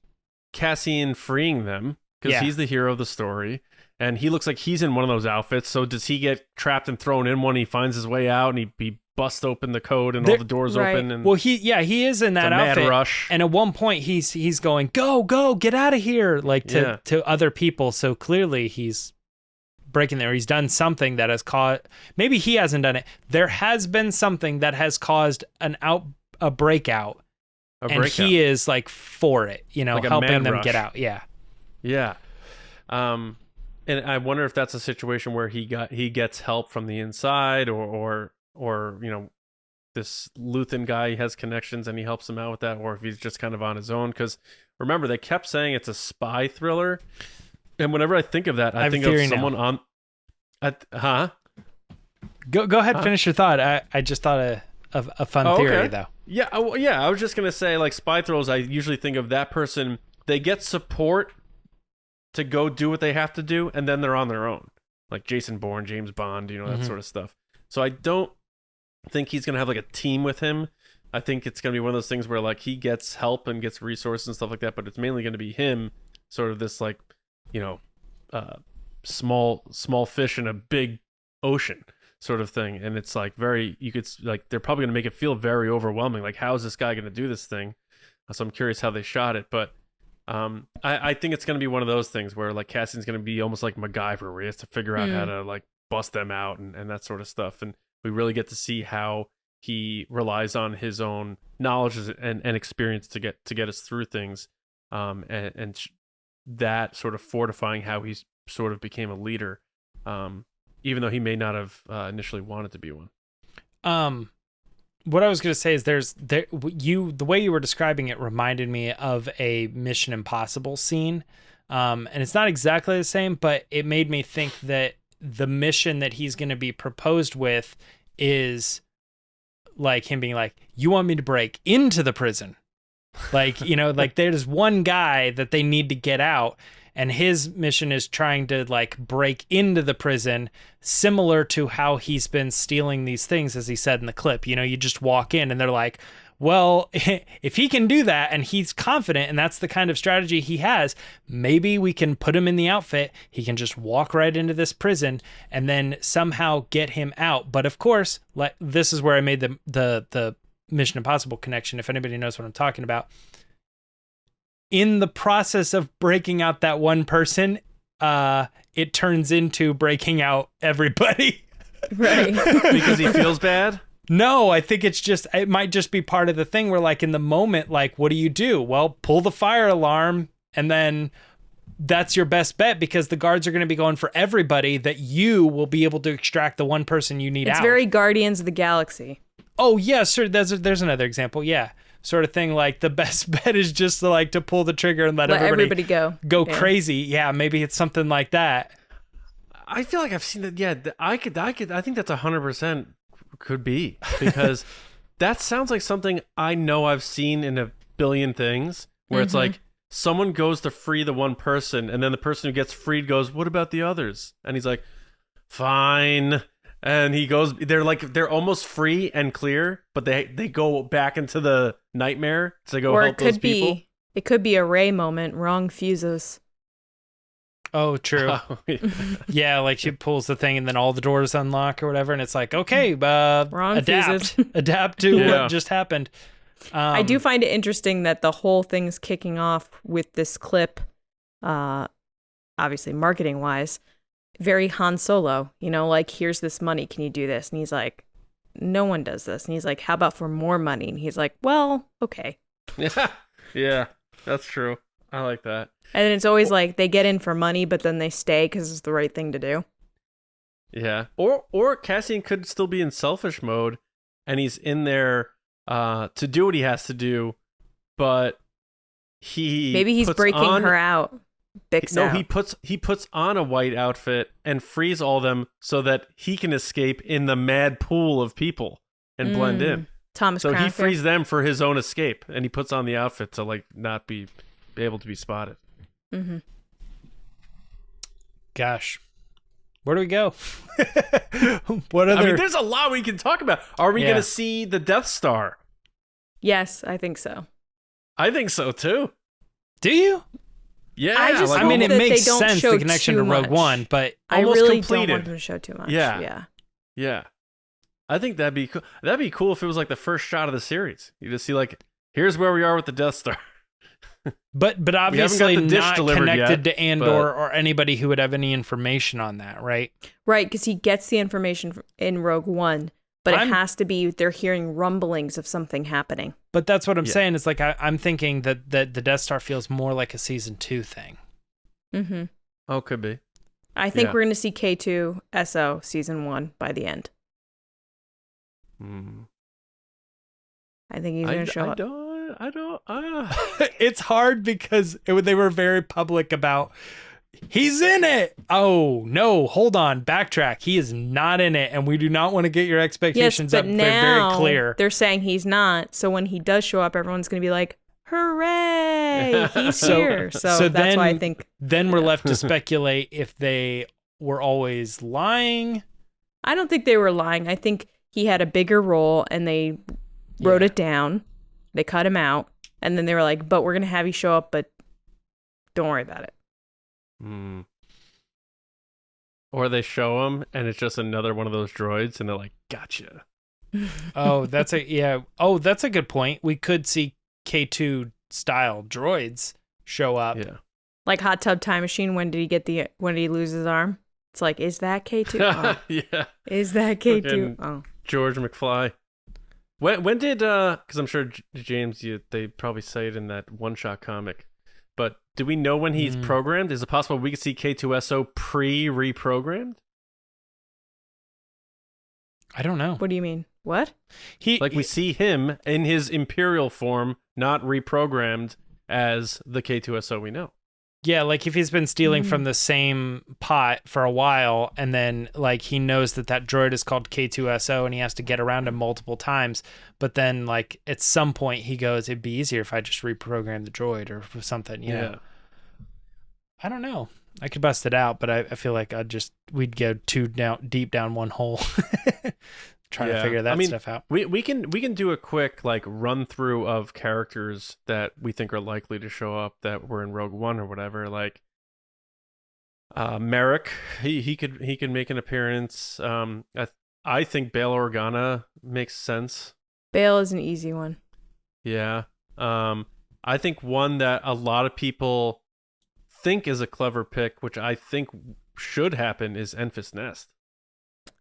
Cassian freeing them because he's the hero of the story. And he looks like he's in one of those outfits. So does he get trapped and thrown in one? He finds his way out and he busts open the code and all the doors open. And well, he is in that it's a mad outfit. rush. And at one point, he's going, go, get out of here, like to other people. So clearly he's breaking there. He's done something that has caused. Maybe he hasn't done it. There has been something that has caused a breakout. And he is like for it, you know, like helping them get out. Yeah. Yeah. And I wonder if that's a situation where he gets help from the inside or you know, this Luthen guy has connections and he helps him out with that, or if he's just kind of on his own. Because remember, they kept saying it's a spy thriller, and whenever I think of that, I think of someone on. Go ahead, finish your thought. I just thought of a fun theory though. Yeah, I was just gonna say, like, spy thrillers, I usually think of that person. They get support to go do what they have to do, and then they're on their own, like Jason Bourne, James Bond, you know, that sort of stuff. So I don't think he's gonna have like a team with him. I think it's gonna be one of those things where like he gets help and gets resources and stuff like that, but it's mainly gonna be him, sort of this like, you know, small fish in a big ocean sort of thing. And it's like you could like, they're probably gonna make it feel very overwhelming. Like, how is this guy gonna do this thing? So I'm curious how they shot it, but I think it's gonna be one of those things where like Cassian's gonna be almost like MacGyver, where he has to figure out how to like bust them out and that sort of stuff. And we really get to see how he relies on his own knowledge and experience to get us through things, and that sort of fortifying how he sort of became a leader, even though he may not have initially wanted to be one. What I was going to say is the way you were describing it reminded me of a Mission Impossible scene, and it's not exactly the same, but it made me think that the mission that he's going to be proposed with is like him being like, you want me to break into the prison? Like, you know, like there's one guy that they need to get out, and his mission is trying to like break into the prison, similar to how he's been stealing these things, as he said in the clip. You know, you just walk in and they're like, well, if he can do that and he's confident and that's the kind of strategy he has, maybe we can put him in the outfit. He can just walk right into this prison and then somehow get him out. But of course, like, this is where I made the Mission Impossible connection, if anybody knows what I'm talking about. In the process of breaking out that one person, it turns into breaking out everybody. Right. Because he feels bad? No, I think it might just be part of the thing where, like, in the moment, like, what do? Well, pull the fire alarm, and then that's your best bet, because the guards are going to be going for everybody, that you will be able to extract the one person you need out. It's very Guardians of the Galaxy. Oh, yeah, sure. There's another example. Yeah. Sort of thing, like the best bet is just to pull the trigger and let everybody go crazy. Yeah, maybe it's something like that. I feel like I've seen that. Yeah, I think that's 100% could be, because that sounds like something I know I've seen in a billion things where it's like someone goes to free the one person, and then the person who gets freed goes, "What about the others?" And he's like, "Fine." And he goes, they're almost free and clear, but they go back into the nightmare to go help those people. It could be a Rey moment, wrong fuses. Oh, true. Oh, yeah. Yeah, like she pulls the thing and then all the doors unlock or whatever, and it's like, okay, wrong adapt. fuses. Adapt to what just happened. I do find it interesting that the whole thing's kicking off with this clip, obviously marketing-wise, very Han Solo, like, here's this money, can you do this? And he's like, no one does this. And he's like, how about for more money? And he's like, well, okay. Yeah, that's true. I like that. And then it's always like they get in for money, but then they stay because it's the right thing to do. Yeah. Or Cassian could still be in selfish mode, and he's in there to do what he has to do, but maybe he's breaking her out. He puts on a white outfit and frees all of them so that he can escape in the mad pool of people and blend in. So he frees them for his own escape, and he puts on the outfit to not be able to be spotted. Mm-hmm. Gosh, where do we go? What other? I mean, there's a lot we can talk about. Are we going to see the Death Star? Yes, I think so. I think so too. Do you? Yeah, I mean, it that makes they don't sense, show the connection to Rogue One, but I almost really completed. don't want them to show too much. Yeah. I think that'd be cool. That'd be cool if it was like the first shot of the series. You just see here's where we are with the Death Star. But obviously not connected yet, to Andor or anybody who would have any information on that, right? Right, because he gets the information in Rogue One, but it has to be they're hearing rumblings of something happening. But that's what I'm saying. It's like I'm thinking that the Death Star feels more like a season 2 thing. Mm-hmm. Oh, could be. I think we're going to see K2 SO season 1 by the end. I think he's going to show up. I don't. It's hard because they were very public about he's in it. Oh no, hold on, backtrack. He is not in it, and we do not want to get your expectations up. Now They're very clear. They're saying he's not. So when he does show up, everyone's going to be like, "Hooray, he's here!" So that's why I think. Then we're left to speculate if they were always lying. I don't think they were lying. I think he had a bigger role, and they wrote it down. They cut him out, and then they were like, but we're going to have you show up, but don't worry about it. Or they show him, and it's just another one of those droids, and they're like, gotcha. Oh, that's a good point. We could see K2 style droids show up. Yeah. Like Hot Tub Time Machine, when did he lose his arm? It's like, is that K2? Oh. Yeah. Is that K2? Fucking Oh. George McFly. When did because I'm sure James, they probably say it in that one-shot comic, but do we know when he's programmed? Is it possible we could see K2SO reprogrammed? I don't know. What do you mean? What? We see him in his Imperial form, not reprogrammed as the K2SO we know. Yeah, like if he's been stealing from the same pot for a while, and then like he knows that droid is called K2SO and he has to get around him multiple times, but then like at some point he goes, it'd be easier if I just reprogram the droid or something, you know? I don't know. I could bust it out, but I feel like we'd go too deep down one hole trying to figure that stuff out. We can do a quick run through of characters that we think are likely to show up that were in Rogue One or whatever. Like Merrick, he could make an appearance. I think Bail Organa makes sense. Bail is an easy one. Yeah. I think one that a lot of people think is a clever pick, which I think should happen, is Enfys Nest.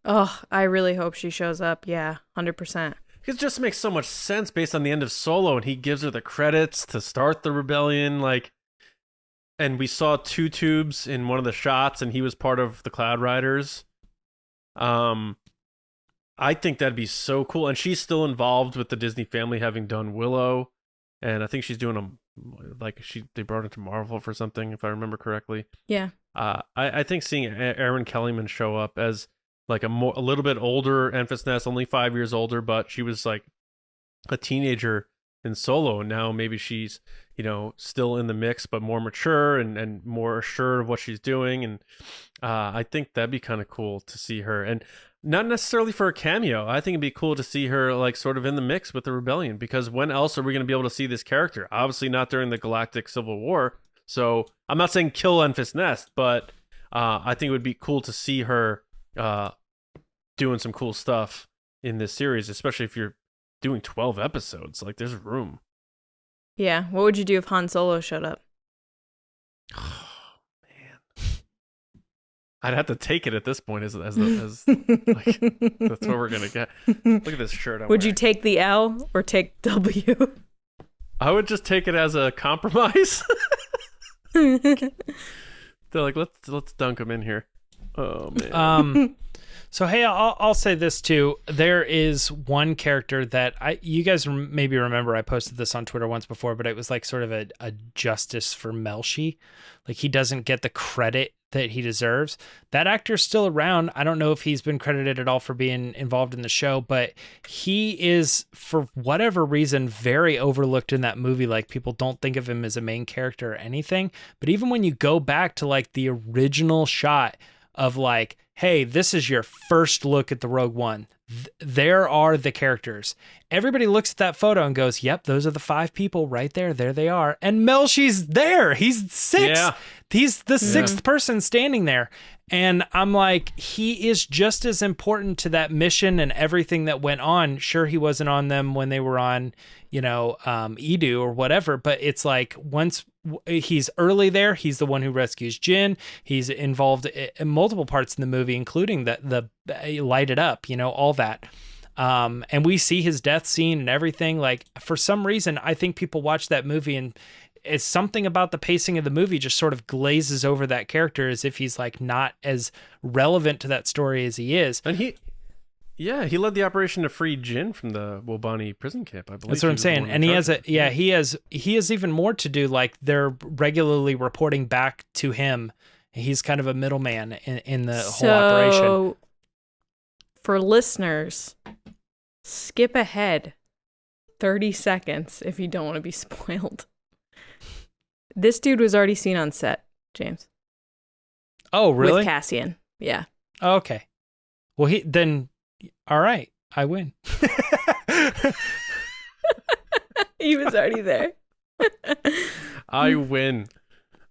Oh, I really hope she shows up. Yeah, 100%. It just makes so much sense based on the end of Solo, and he gives her the credits to start the rebellion. Like, and we saw Two Tubes in one of the shots, and he was part of the Cloud Riders. I think that'd be so cool. And she's still involved with the Disney family, having done Willow, and I think she's doing they brought her to Marvel for something, if I remember correctly. Yeah. I think seeing Erin Kellyman show up as like a little bit older Enfys Nest, only 5 years older, but she was like a teenager in Solo, and now maybe she's, you know, still in the mix, but more mature and more assured of what she's doing. And I think that'd be kind of cool to see her, and not necessarily for a cameo. I think it'd be cool to see her like sort of in the mix with the rebellion, because when else are we going to be able to see this character? Obviously not during the Galactic Civil War. So I'm not saying kill Enfys Nest, but I think it would be cool to see her doing some cool stuff in this series, especially if you're doing 12 episodes. Like, there's room. Yeah. What would you do if Han Solo showed up? Oh, man. I'd have to take it at this point as like, that's what we're going to get. Look at this shirt I'm Would you wearing. take the L or take W? I would just take it as a compromise. They're like, let's dunk him in here. Oh, man. So hey, I'll say this too. There is one character that you guys maybe remember. I posted this on Twitter once before, but it was like sort of a justice for Melshi. Like, he doesn't get the credit that he deserves. That actor's still around. I don't know if he's been credited at all for being involved in the show, but he is, for whatever reason, very overlooked in that movie. Like, people don't think of him as a main character or anything. But even when you go back to like the original shot of like, hey, this is your first look at the Rogue One, there are the characters. Everybody looks at that photo and goes, yep, those are the 5 people right there. There they are. And Melshi's there. He's 6. Yeah. He's the 6th person standing there. And I'm like, he is just as important to that mission and everything that went on. Sure, he wasn't on them when they were on, Edu or whatever, but it's like, once he's early there, he's the one who rescues Jin. He's involved in multiple parts in the movie, including the light it up, all that. And we see his death scene and everything. Like, for some reason, I think people watch that movie and it's something about the pacing of the movie just sort of glazes over that character as if he's like not as relevant to that story as he is. And he led the operation to free Jin from the Wobani prison camp, I believe. That's what I'm saying. And he has even more to do. Like, they're regularly reporting back to him. He's kind of a middleman in the whole operation. So, for listeners, skip ahead 30 seconds if you don't want to be spoiled. This dude was already seen on set, James. Oh, really? With Cassian. Yeah. Oh, okay. Well, all right, I win. He was already there. I win.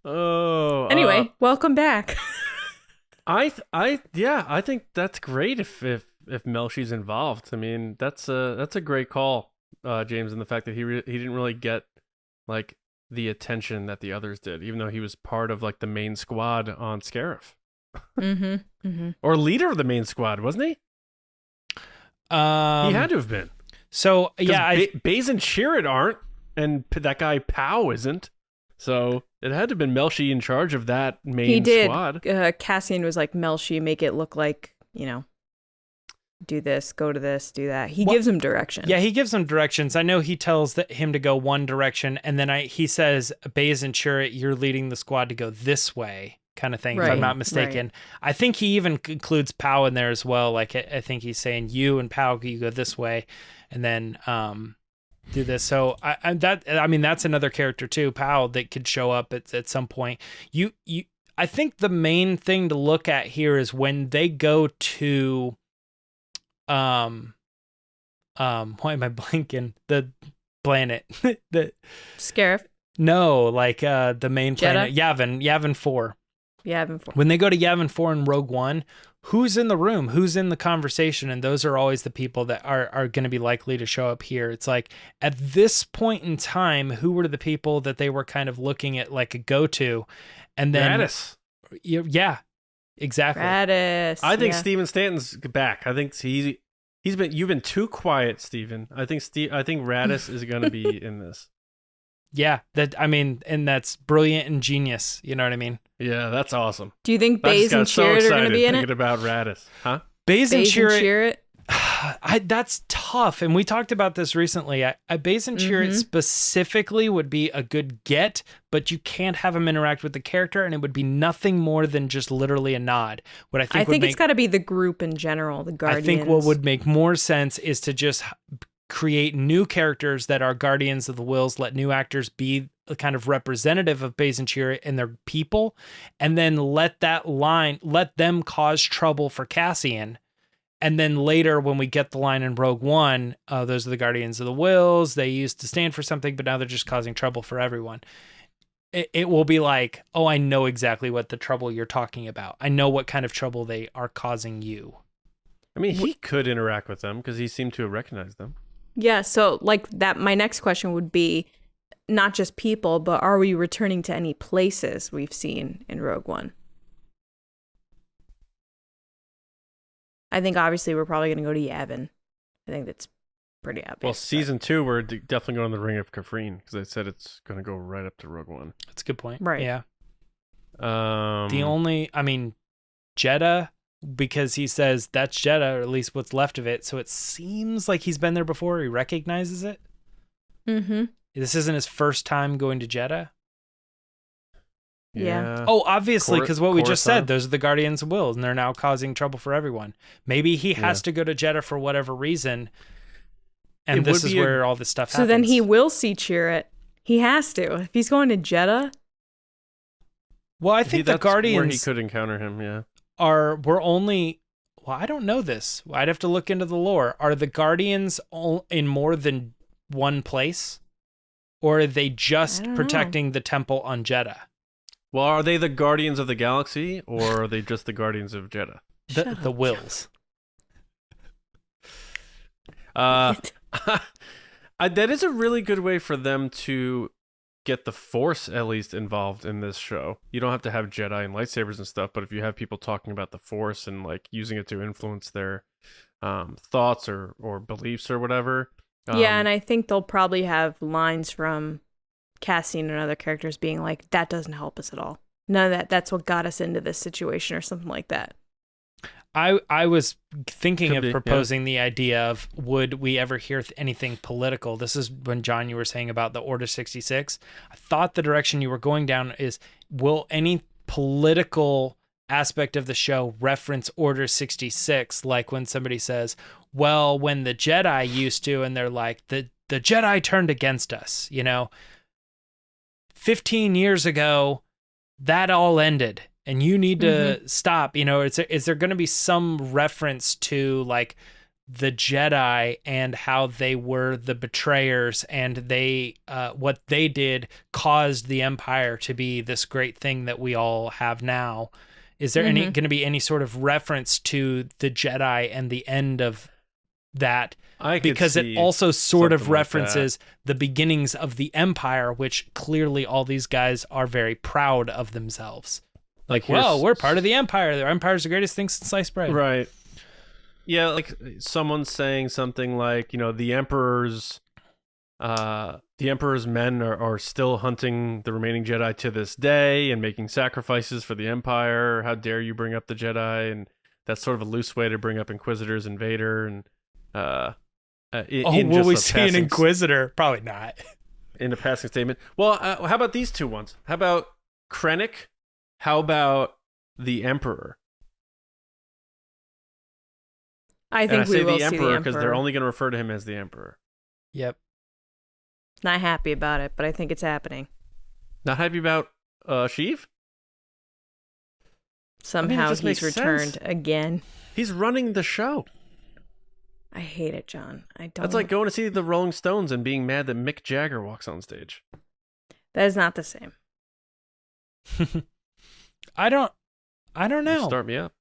Oh. Anyway, welcome back. I think that's great if Melshi's involved. I mean, that's a great call, James, and the fact that he didn't really get like the attention that the others did, even though he was part of like the main squad on Scarif. Or leader of the main squad, wasn't he? He had to have been. So yeah, Baze and Chirrut aren't, and that guy Pow isn't. So it had to have been Melshi in charge of that main squad. Cassian was like, Melshi, make it look like, do this, go to this, do that. He gives him direction. Yeah, he gives him directions. I know he tells him to go one direction, and then he says, Baze and Chirrut, you're leading the squad to go this way, kind of thing, if I'm not mistaken. Right. I think he even includes Pow in there as well. Like, I think he's saying, you and Pow, you go this way, and then do this. So that's another character too, Pow, that could show up at some point. I think the main thing to look at here is when they go to why am I blanking? The planet. The Scarif. No, like the main JETTA? planet. Yavin 4. Yavin 4. When they go to Yavin 4 in Rogue One, who's in the room? Who's in the conversation? And those are always the people that are going to be likely to show up here. It's like, at this point in time, who were the people that they were kind of looking at like a go-to? And then Radis. Yeah, exactly. Radis. I think yeah. Steven Stanton's back. I think you've been too quiet, Steven. I think Radis is going to be in this. Yeah, and that's brilliant and genius. You know what I mean? Yeah, that's awesome. Do you think I just Baze and got so Chirrut are excited going to be in thinking it? about Radis, huh? Baze and Chirrut. That's tough, and we talked about this recently. Baze and Chirrut specifically would be a good get, but you can't have him interact with the character, and it would be nothing more than just literally a nod. What I think it's got to be the group in general, the Guardians. I think what would make more sense is to just create new characters that are Guardians of the Wills, let new actors be a kind of representative of Baze and Chirrut and their people, and then let them cause trouble for Cassian. And then later, when we get the line in Rogue One, those are the Guardians of the Wills. They used to stand for something, but now they're just causing trouble for everyone. It will be like, oh, I know exactly what the trouble you're talking about. I know what kind of trouble they are causing you. I mean, he could interact with them because he seemed to have recognized them. Yeah, so like that, my next question would be not just people, but are we returning to any places we've seen in Rogue One? I think obviously we're probably going to go to Yavin. I think that's pretty obvious. Well, season 2, we're definitely going to the Ring of Kafrene because they said it's going to go right up to Rogue One. That's a good point. Right. Yeah. JETTA, because he says that's JETTA, or at least what's left of it. So it seems like he's been there before. He recognizes it. Mm-hmm. This isn't his first time going to JETTA. Yeah. Oh, obviously, because what we just said, Coruscant. those are the Guardians of Wills, and they're now causing trouble for everyone. Maybe he has to go to JETTA for whatever reason, and this is where all this stuff happens. So then he will see Chirrut. He has to. If he's going to JETTA. Well, I think the that's where Guardians he could encounter him, yeah. we're only... Well, I don't know this. I'd have to look into the lore. Are the Guardians in more than one place? Or are they just protecting the temple on JETTA? Well, are they the Guardians of the Galaxy, or are they just the Guardians of JETTA? The Wills. That is a really good way for them to get the Force, at least, involved in this show. You don't have to have Jedi and lightsabers and stuff, but if you have people talking about the Force and like using it to influence their thoughts or beliefs or whatever. Yeah, and I think they'll probably have lines from Cassian and other characters being like, that doesn't help us at all. None of that's what got us into this situation or something like that. I was thinking of proposing the idea of, would we ever hear anything political? This is when, John, you were saying about the Order 66. I thought the direction you were going down is, will any political aspect of the show reference Order 66? Like when somebody says, well, when the Jedi used to, and they're like, the Jedi turned against us, 15 years ago, that all ended. And you need to stop, is there going to be some reference to like the Jedi and how they were the betrayers, and they, what they did caused the Empire to be this great thing that we all have now? Is there going to be any sort of reference to the Jedi and the end of that? Because it also sort of references the beginnings of the Empire, which clearly all these guys are very proud of themselves. Like, well, we're part of the Empire. The Empire's the greatest thing since sliced bread. Right. Yeah, like someone saying something like, the Emperor's men are still hunting the remaining Jedi to this day and making sacrifices for the Empire. How dare you bring up the Jedi? And that's sort of a loose way to bring up Inquisitors and Vader. And will we see an Inquisitor? Probably not. In a passing statement. Well, how about these two ones? How about Krennic? How about the Emperor? I think we will see the Emperor because they're only going to refer to him as the Emperor. Yep. Not happy about it, but I think it's happening. Not happy about Sheev? Somehow he's returned again. He's running the show. I hate it, John. I don't. That's like going to see the Rolling Stones and being mad that Mick Jagger walks on stage. That is not the same. I don't know. Start me up.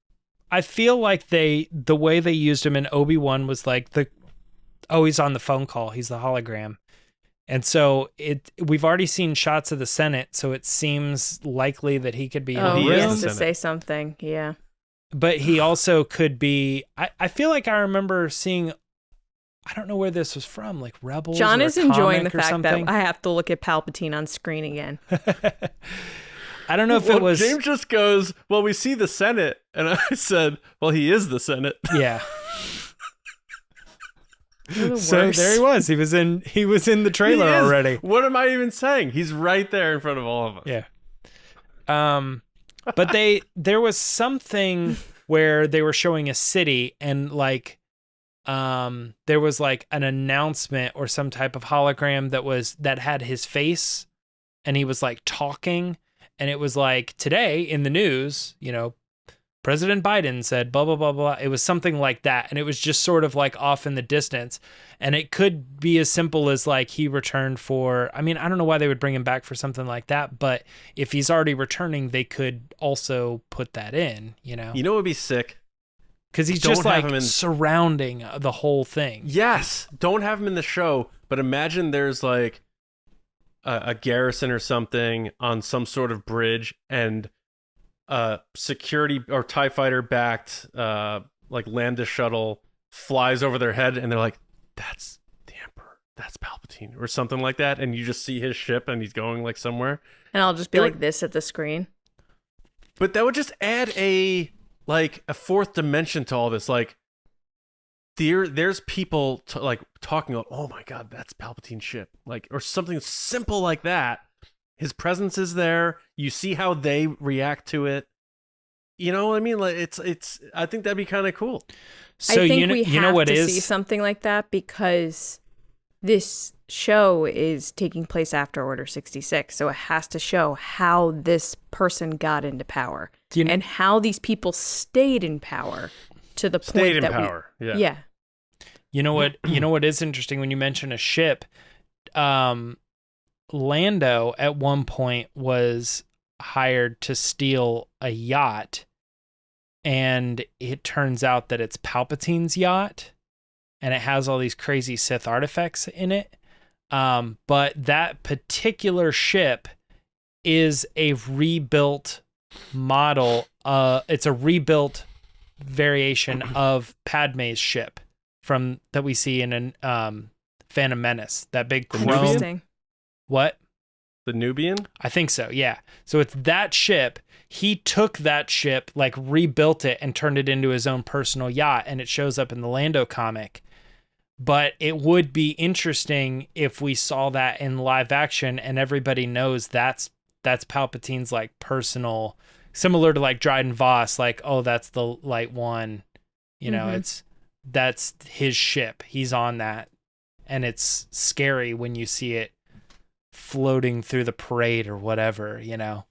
I feel like the way they used him in Obi-Wan was like he's on the phone call. He's the hologram. And so we've already seen shots of the Senate, so it seems likely that he could be in Oh, the he he is room. has the to Senate. say something. Yeah. But he also could be. I feel like I remember seeing. I don't know where this was from, like Rebels. John or is a enjoying the comic or fact something. that I have to look at Palpatine on screen again. I don't know if it was. James just goes, well, we see the Senate. And I said, well, he is the Senate. Yeah. You're the So worst. there he was. He was in the trailer He is. already. What am I even saying? He's right there in front of all of us. Yeah. But there was something where they were showing a city and like there was like an announcement or some type of hologram that had his face and he was like talking and it was like today in the news, you know, President Biden said blah blah blah blah. It was something like that and it was just sort of like off in the distance and it could be as simple as like he returned for, I mean, I don't know why they would bring him back for something like that, but if he's already returning, they could also put that in, you know. You know what would be sick? Cuz he's don't just have like him in- surrounding the whole thing. Yes. Don't have him in the show, but imagine there's like a garrison or something on some sort of bridge and security or TIE fighter backed like Lambda shuttle flies over their head and they're like, that's the Emperor, that's Palpatine or something like that, and you just see his ship and he's going like somewhere. And I'll just be It like would- this at the screen. But that would just add a fourth dimension to all this. Like there's people like talking about, oh my god, that's Palpatine's ship, like, or something simple like that. His presence is there. You see how they react to it. You know what I mean? Like it's. I think that'd be kind of cool. So I think you know have what to is see something like that because this show is taking place after Order 66, so it has to show how this person got into power and how these people stayed in power to the Stayed point in that power. Yeah. yeah. You know what is interesting when you mention a ship? Lando at one point was hired to steal a yacht, and it turns out that it's Palpatine's yacht, and it has all these crazy Sith artifacts in it. But that particular ship is a rebuilt model. It's a rebuilt variation of Padme's ship from that we see in Phantom Menace. That big chrome. Interesting. What? The Nubian. I think so, yeah. So it's that ship. He took that ship, like rebuilt it and turned it into his own personal yacht, and it shows up in the Lando comic. But it would be interesting if we saw that in live action and everybody knows that's Palpatine's like personal, similar to like Dryden Voss, like, oh, that's the Light One. You know, that's his ship. He's on that. And it's scary when you see it floating through the parade or whatever, you know,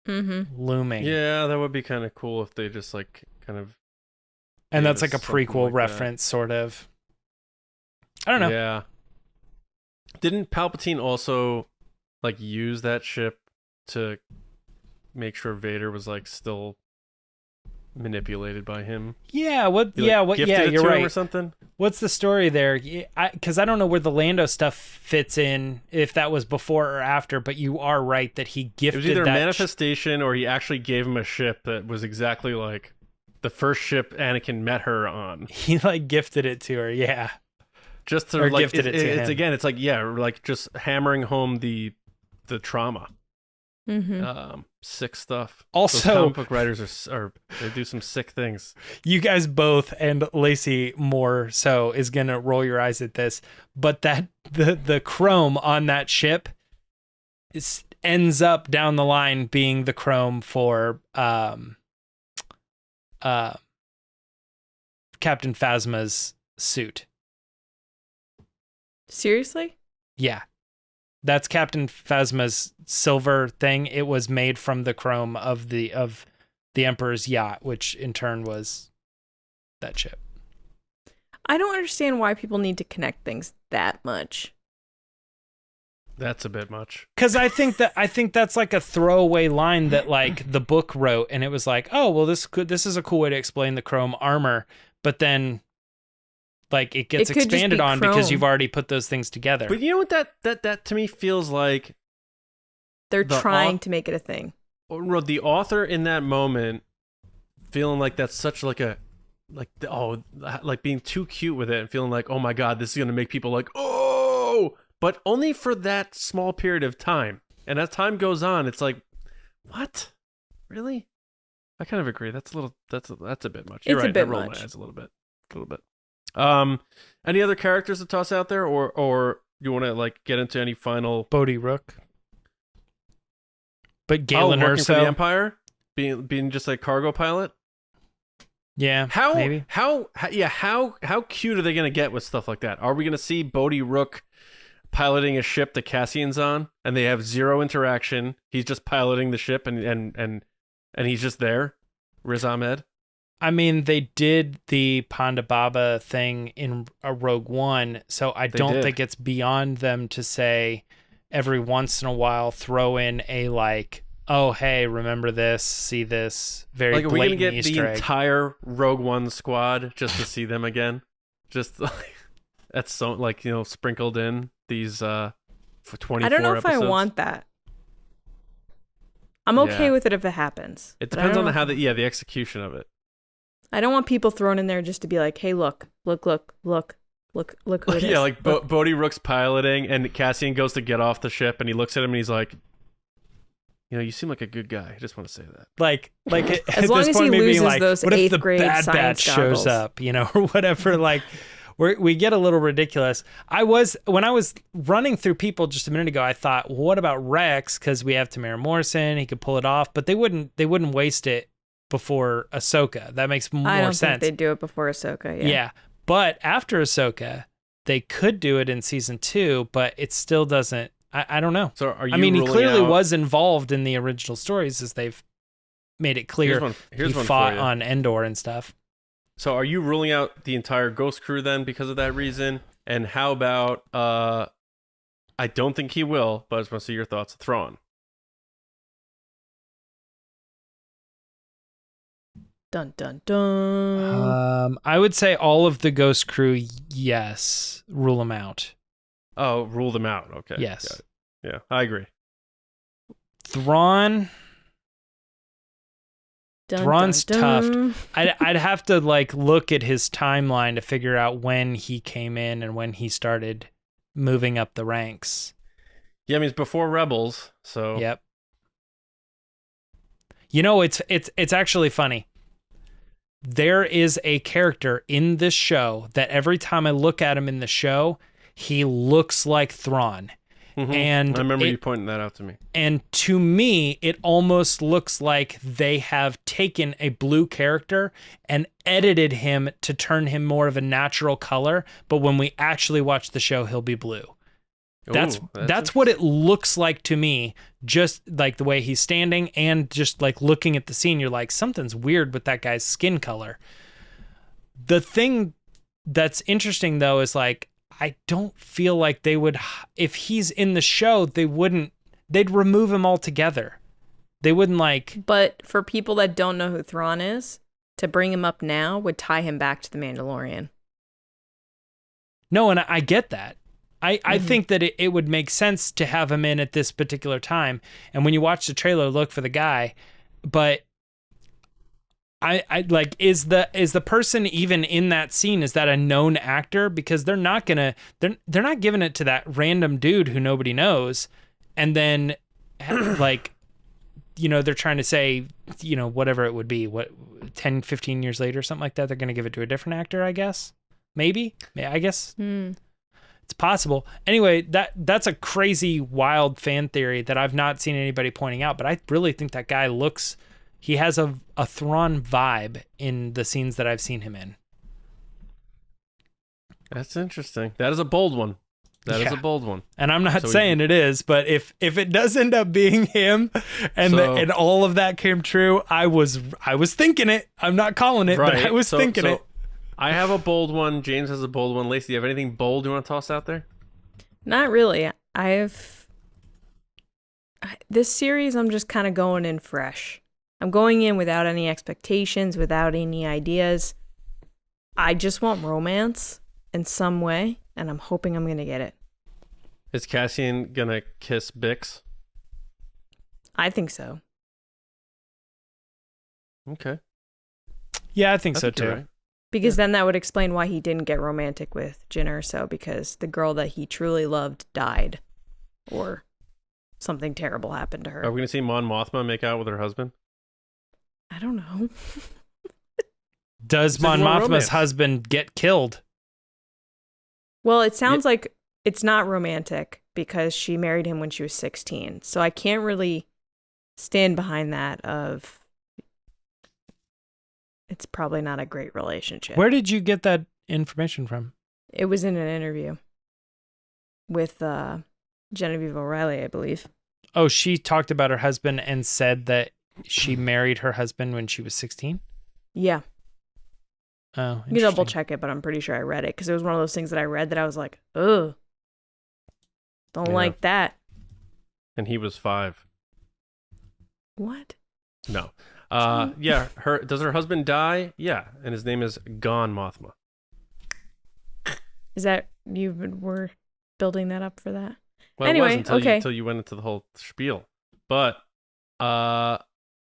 looming. Yeah, that would be kind of cool if they just like kind of. And gave that's like a us something prequel like that. reference, sort of. I don't know. Yeah. Didn't Palpatine also like use that ship to make sure Vader was like still manipulated by him? Yeah. What? He, like, Yeah. What? gifted Yeah. it You're to him right. or something. What's the story there? Because I don't know where the Lando stuff fits in, if that was before or after. But you are right that he It gifted was either a that manifestation or he actually gave him a ship that was exactly like the first ship Anakin met her on. he like gifted it to her. Yeah. Just to Or like, gifted it to it's him. again, it's like, yeah, like just hammering home the trauma. Sick stuff. Also- those comic book writers are they do some sick things. You guys both, and Lacey more so, is gonna roll your eyes at this, but that the chrome on that ship ends up down the line being the chrome for Captain Phasma's suit. Seriously? Yeah. That's Captain Phasma's silver thing. It was made from the chrome of the Emperor's yacht, which in turn was that ship. I don't understand why people need to connect things that much. That's a bit much. Because I think that's like a throwaway line that like the book wrote, and it was like, oh well, this is a cool way to explain the chrome armor, but then Like it gets It could just expanded be on because Chrome. you've already put those things together. But you know what that to me feels like? They're The trying to make it a thing. Or the author in that moment feeling like that's such like being too cute with it and feeling like, oh my god, this is gonna make people like, oh, but only for that small period of time. And as time goes on, it's like, what? Really? I kind of agree. That's a bit much. You're It's a right. bit I rolled much. my eyes a little bit. Any other characters to toss out there, or you want to like get into any final? Bodhi Rook. But Galen working for the Erso. Empire, being just like cargo pilot. Yeah, How maybe. how cute are they gonna get with stuff like that? Are we gonna see Bodhi Rook piloting a ship that Cassian's on, and they have zero interaction? He's just piloting the ship, and he's just there. Riz Ahmed. I mean, they did the Ponda Baba thing in a Rogue One, so I don't did. think it's beyond them to say every once in a while throw in a like, oh hey, remember this, see this, very Like, are we blatant gonna get Easter the egg. entire Rogue One squad just to see them again? Just like that's so like sprinkled in these for 24 I don't know if episodes. I want that. I'm okay Yeah. with it if it happens. It but I depends don't on know- the execution of it. I don't want people thrown in there just to be like, hey, look who it is. Yeah, like Bodhi Rook's piloting, and Cassian goes to get off the ship, and he looks at him, and he's like, you seem like a good guy. I just want to say that. Like As at long this as point, he maybe loses like, those what if eighth the grade Bad science Batch shows goggles? up, or whatever. Like we get a little ridiculous. When I was running through people just a minute ago, I thought, well, what about Rex? Because we have Tamara Morrison, he could pull it off, but they wouldn't waste it before Ahsoka. That makes more I don't sense. think they'd do it before Ahsoka. Yeah, but after Ahsoka, they could do it in season 2, but it still doesn't. I don't know. So are you? I mean, he ruling clearly out- was involved in the original stories, as they've made it clear. Here's he one fought for you. on Endor and stuff. So are you ruling out the entire Ghost crew then because of that reason? And how about I don't think he will, but I just want to see your thoughts. Thrawn. Dun dun dun. I would say all of the Ghost crew, yes, rule them out. Oh, rule them out. Okay. Yes. Got it. Yeah, I agree. Thrawn, Dun, Thrawn's dun, dun. I'd have to like look at his timeline to figure out when he came in and when he started moving up the ranks. Yeah, I mean it's before Rebels, so Yep. It's actually funny. There is a character in this show that every time I look at him in the show, he looks like Thrawn. Mhm. And I remember you pointing that out to me. And to me, it almost looks like they have taken a blue character and edited him to turn him more of a natural color. But when we actually watch the show, he'll be blue. That's what it looks like to me, just like the way he's standing and just like looking at the scene. You're like, something's weird with that guy's skin color. The thing that's interesting, though, is like, I don't feel like they would, if he's in the show, they'd remove him altogether. They wouldn't like. But for people that don't know who Thrawn is, to bring him up now would tie him back to the Mandalorian. No, and I get that. I think that it would make sense to have him in at this particular time. And when you watch the trailer, look for the guy. But I like, is the person even in that scene, is that a known actor? Because they're not giving it to that random dude who nobody knows. And then like, they're trying to say, whatever it would be, 10, 15 years later, something like that, they're going to give it to a different actor, I guess. Maybe. Yeah, I guess. It's possible. Anyway, that's a crazy, wild fan theory that I've not seen anybody pointing out, but I really think that guy he has a Thrawn vibe in the scenes that I've seen him in. That's interesting. That is a bold one. That is a bold one. And I'm not saying it is, but if it does end up being him and and all of that came true, I was thinking it. I'm not calling it, but I was thinking it. I have a bold one. James has a bold one. Lacey, do you have anything bold you want to toss out there? Not really. This series, I'm just kind of going in fresh. I'm going in without any expectations, without any ideas. I just want romance. in some way, and I'm hoping I'm going to get it. Is Cassian gonna kiss Bix? I think so. Okay. Yeah, I think so you're too. right. Because then that would explain why he didn't get romantic with Jyn Erso, because the girl that he truly loved died. Or something terrible happened to her. Are we gonna see Mon Mothma make out with her husband? I don't know. Does Mon more Mothma's romance. husband get killed? Well, it sounds like it's not romantic because she married him when she was 16. So I can't really stand behind that of it's probably not a great relationship. Where did you get that information from? It was in an interview with Genevieve O'Reilly, I believe. Oh, she talked about her husband and said that she married her husband when she was 16? Yeah. Oh, You double interesting. check it, but I'm pretty sure I read it because it was one of those things that I read that I was like, ugh, don't Yeah. like that. And he was 5. What? No. Yeah. Does her husband die? Yeah. And his name is Gon Mothma. Is that you were building that up for that? Well, Anyway, it was okay. until you went into the whole spiel. But I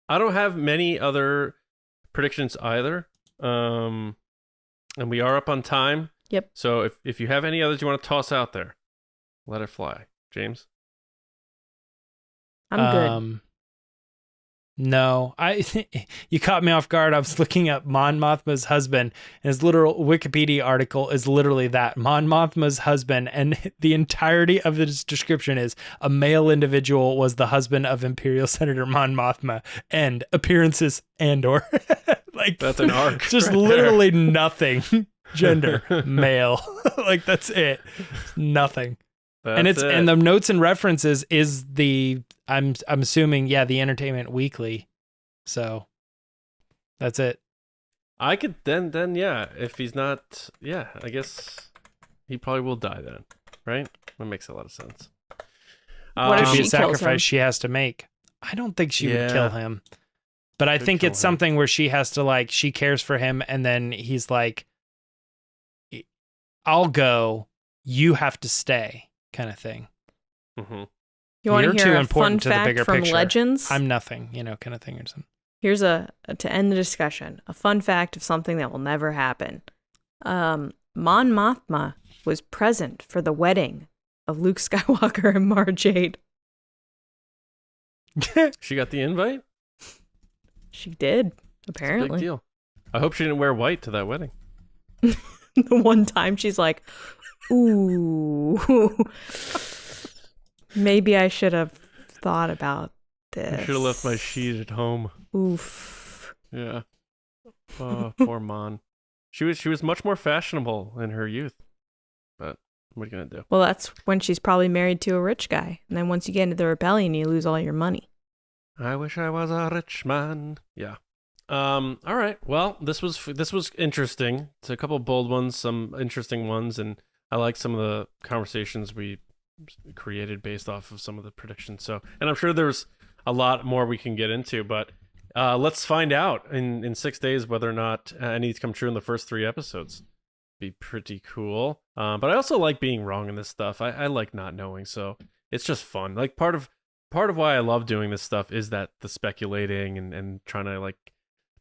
don't have many other predictions either. And we are up on time. Yep. So if you have any others you want to toss out there, let it fly. James? I'm good. No, you caught me off guard. I was looking up Mon Mothma's husband, and his literal Wikipedia article is literally that Mon Mothma's husband, and the entirety of this description is a male individual was the husband of Imperial Senator Mon Mothma, and appearances Andor. Like That's an arc. just right there. literally nothing. Gender male. Like that's it. Nothing. And That's it. and the notes and references is the I'm assuming the Entertainment Weekly. So that's it. I could then yeah, if he's not, yeah, I guess he probably will die then, right? That makes a lot of sense. What if Could be she a kills sacrifice him? she has to make. I don't think she would Yeah. kill him. But I Could think kill it's him. something where she has to like she cares for him and then he's like I'll go, you have to stay kind of thing. Mm-hmm. You want You're to too hear a important fun to the bigger fact from picture. Legends? I'm nothing, kind of thing or something. Here's to end the discussion, a fun fact of something that will never happen. Mon Mothma was present for the wedding of Luke Skywalker and Mara Jade. She got the invite? She did, It's a apparently. big deal. I hope she didn't wear white to that wedding. The one time she's like, ooh, maybe I should have thought about this. I should have left my sheet at home. Oof. Yeah. Oh, poor Mon. She was much more fashionable in her youth. But what are you gonna do? Well, that's when she's probably married to a rich guy. And then once you get into the rebellion, you lose all your money. I wish I was a rich man. Yeah. All right. Well, this was interesting. It's a couple of bold ones, some interesting ones, and I like some of the conversations we created based off of some of the predictions. So, and I'm sure there's a lot more we can get into, but let's find out in 6 days whether or not any come true in the first 3 episodes. Be pretty cool. But I also like being wrong in this stuff. I like not knowing, so it's just fun. Like part of why I love doing this stuff is that the speculating and trying to like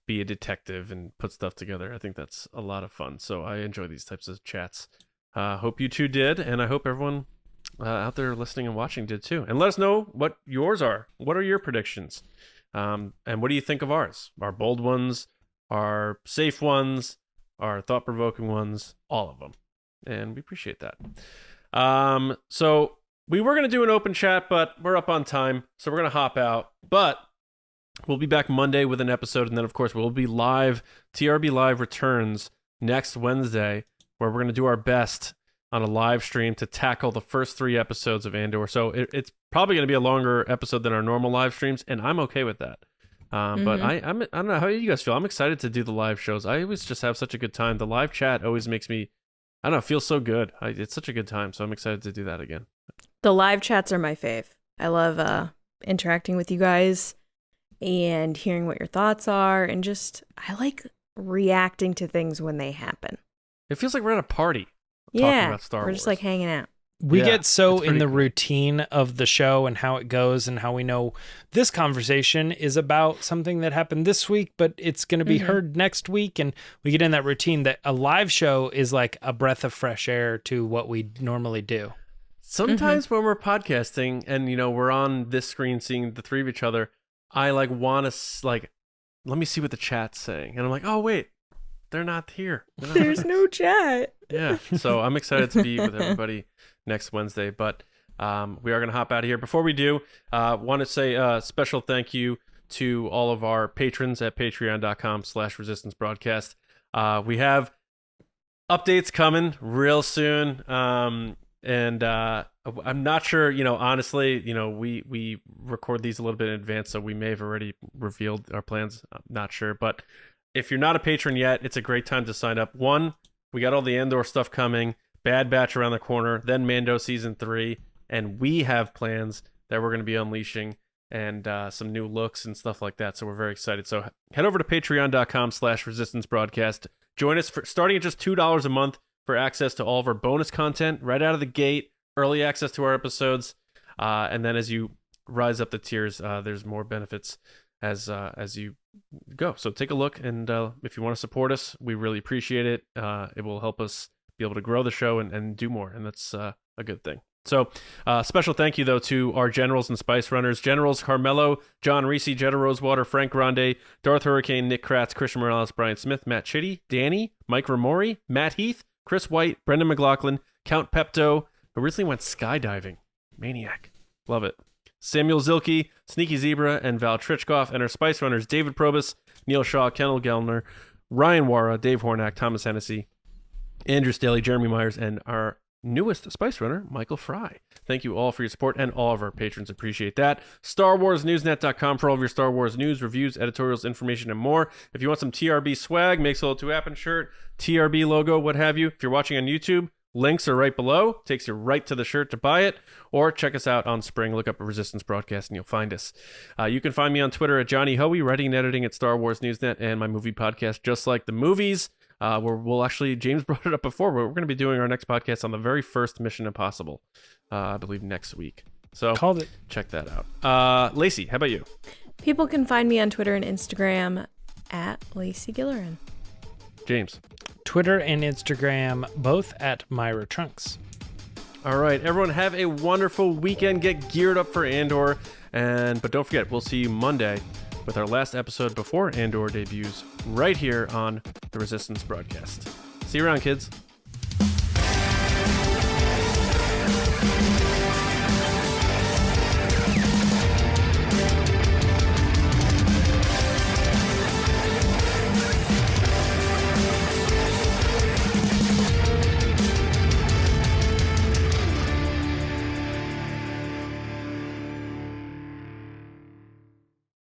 be a detective and put stuff together. I think that's a lot of fun. So I enjoy these types of chats. Hope you two did, and I hope everyone out there listening and watching did too. And let us know what yours are. What are your predictions? And what do you think of ours? Our bold ones, our safe ones, our thought-provoking ones, all of them. And we appreciate that. So we were going to do an open chat, but we're up on time, so we're going to hop out. But we'll be back Monday with an episode, and then, of course, we'll be live. TRB Live returns next Wednesday, where we're going to do our best on a live stream to tackle the first 3 episodes of Andor. So it's probably going to be a longer episode than our normal live streams, and I'm okay with that. But I don't know how you guys feel. I'm excited to do the live shows. I always just have such a good time. The live chat always makes me, I don't know, feel so good. It's such a good time, so I'm excited to do that again. The live chats are my fave. I love interacting with you guys and hearing what your thoughts are, and just I like reacting to things when they happen. It feels like we're at a party. Yeah, about Star we're Wars. just like hanging out. We Yeah, get so it's in pretty the cool. routine of the show and how it goes and how we know this conversation is about something that happened this week, but it's going to be heard next week. And we get in that routine that a live show is like a breath of fresh air to what we normally do. Sometimes when we're podcasting and, you know, we're on this screen seeing the three of each other, I like want to like, let me see what the chat's saying. And I'm like, oh, wait, they're not here. They're not There's no chat. Yeah, so I'm excited to be with everybody next Wednesday, but we are going to hop out of here. Before we do, want to say a special thank you to all of our patrons at patreon.com/resistance broadcast. We have updates coming real soon, and I'm not sure, you know, honestly, you know, we record these a little bit in advance, so we may have already revealed our plans. I'm not sure, but if you're not a patron yet, it's a great time to sign up. One, we got all the Andor stuff coming, Bad Batch around the corner, then Mando Season 3, and we have plans that we're going to be unleashing and some new looks and stuff like that, so we're very excited. So head over to patreon.com/resistance broadcast. Join us for starting at just $2 a month for access to all of our bonus content right out of the gate, early access to our episodes, and then as you rise up the tiers, there's more benefits as you go. So take a look, and if you want to support us, we really appreciate it. It will help us be able to grow the show and do more, and that's a good thing. So special thank you, though, to our generals and spice runners. Generals Carmelo, John RISI, Jetta Rosewater, Frank Grande, Darth Hurricane, Nick Kratz, Christian Morales, Brian Smith, Matt Chitty, Danny, Mike Ramori, Matt Heath, Chris White, Brendan McLaughlin, Count Pepto, who recently went skydiving. Maniac. Love it. Samuel Zilke, Sneaky Zebra, and Val TRICHKOV, and our Spice Runners, David Probus, Neil Shaw, Kendall GELNER, Ryan WAARA, Dave HORNAK, Thomas HENNESSY, Andrew Staley, Jeremy Myers, and our newest Spice Runner, Michael Fry. Thank you all for your support, and all of our patrons appreciate that. StarWarsNewsNet.com for all of your Star Wars news, reviews, editorials, information, and more. If you want some TRB swag, make solo 2 Happen shirt, TRB logo, what have you. If you're watching on YouTube, links are right below. Takes you right to the shirt to buy it. Or check us out on Spring. Look up a Resistance Broadcast and you'll find us. You can find me on Twitter at Johnny Hoey, writing and editing at Star Wars Newsnet, and my movie podcast, Just Like the Movies, where we'll actually, James brought it up before, but we're going to be doing our next podcast on the very first Mission Impossible, I believe next week. So Called it. Check that out. Lacey, how about you? People can find me on Twitter and Instagram at Lacey Gilleran. James. Twitter and Instagram, both at Myra Trunks. All right, everyone, have a wonderful weekend. Get geared up for Andor, but don't forget, we'll see you Monday with our last episode before Andor debuts right here on the Resistance Broadcast. See you around, kids.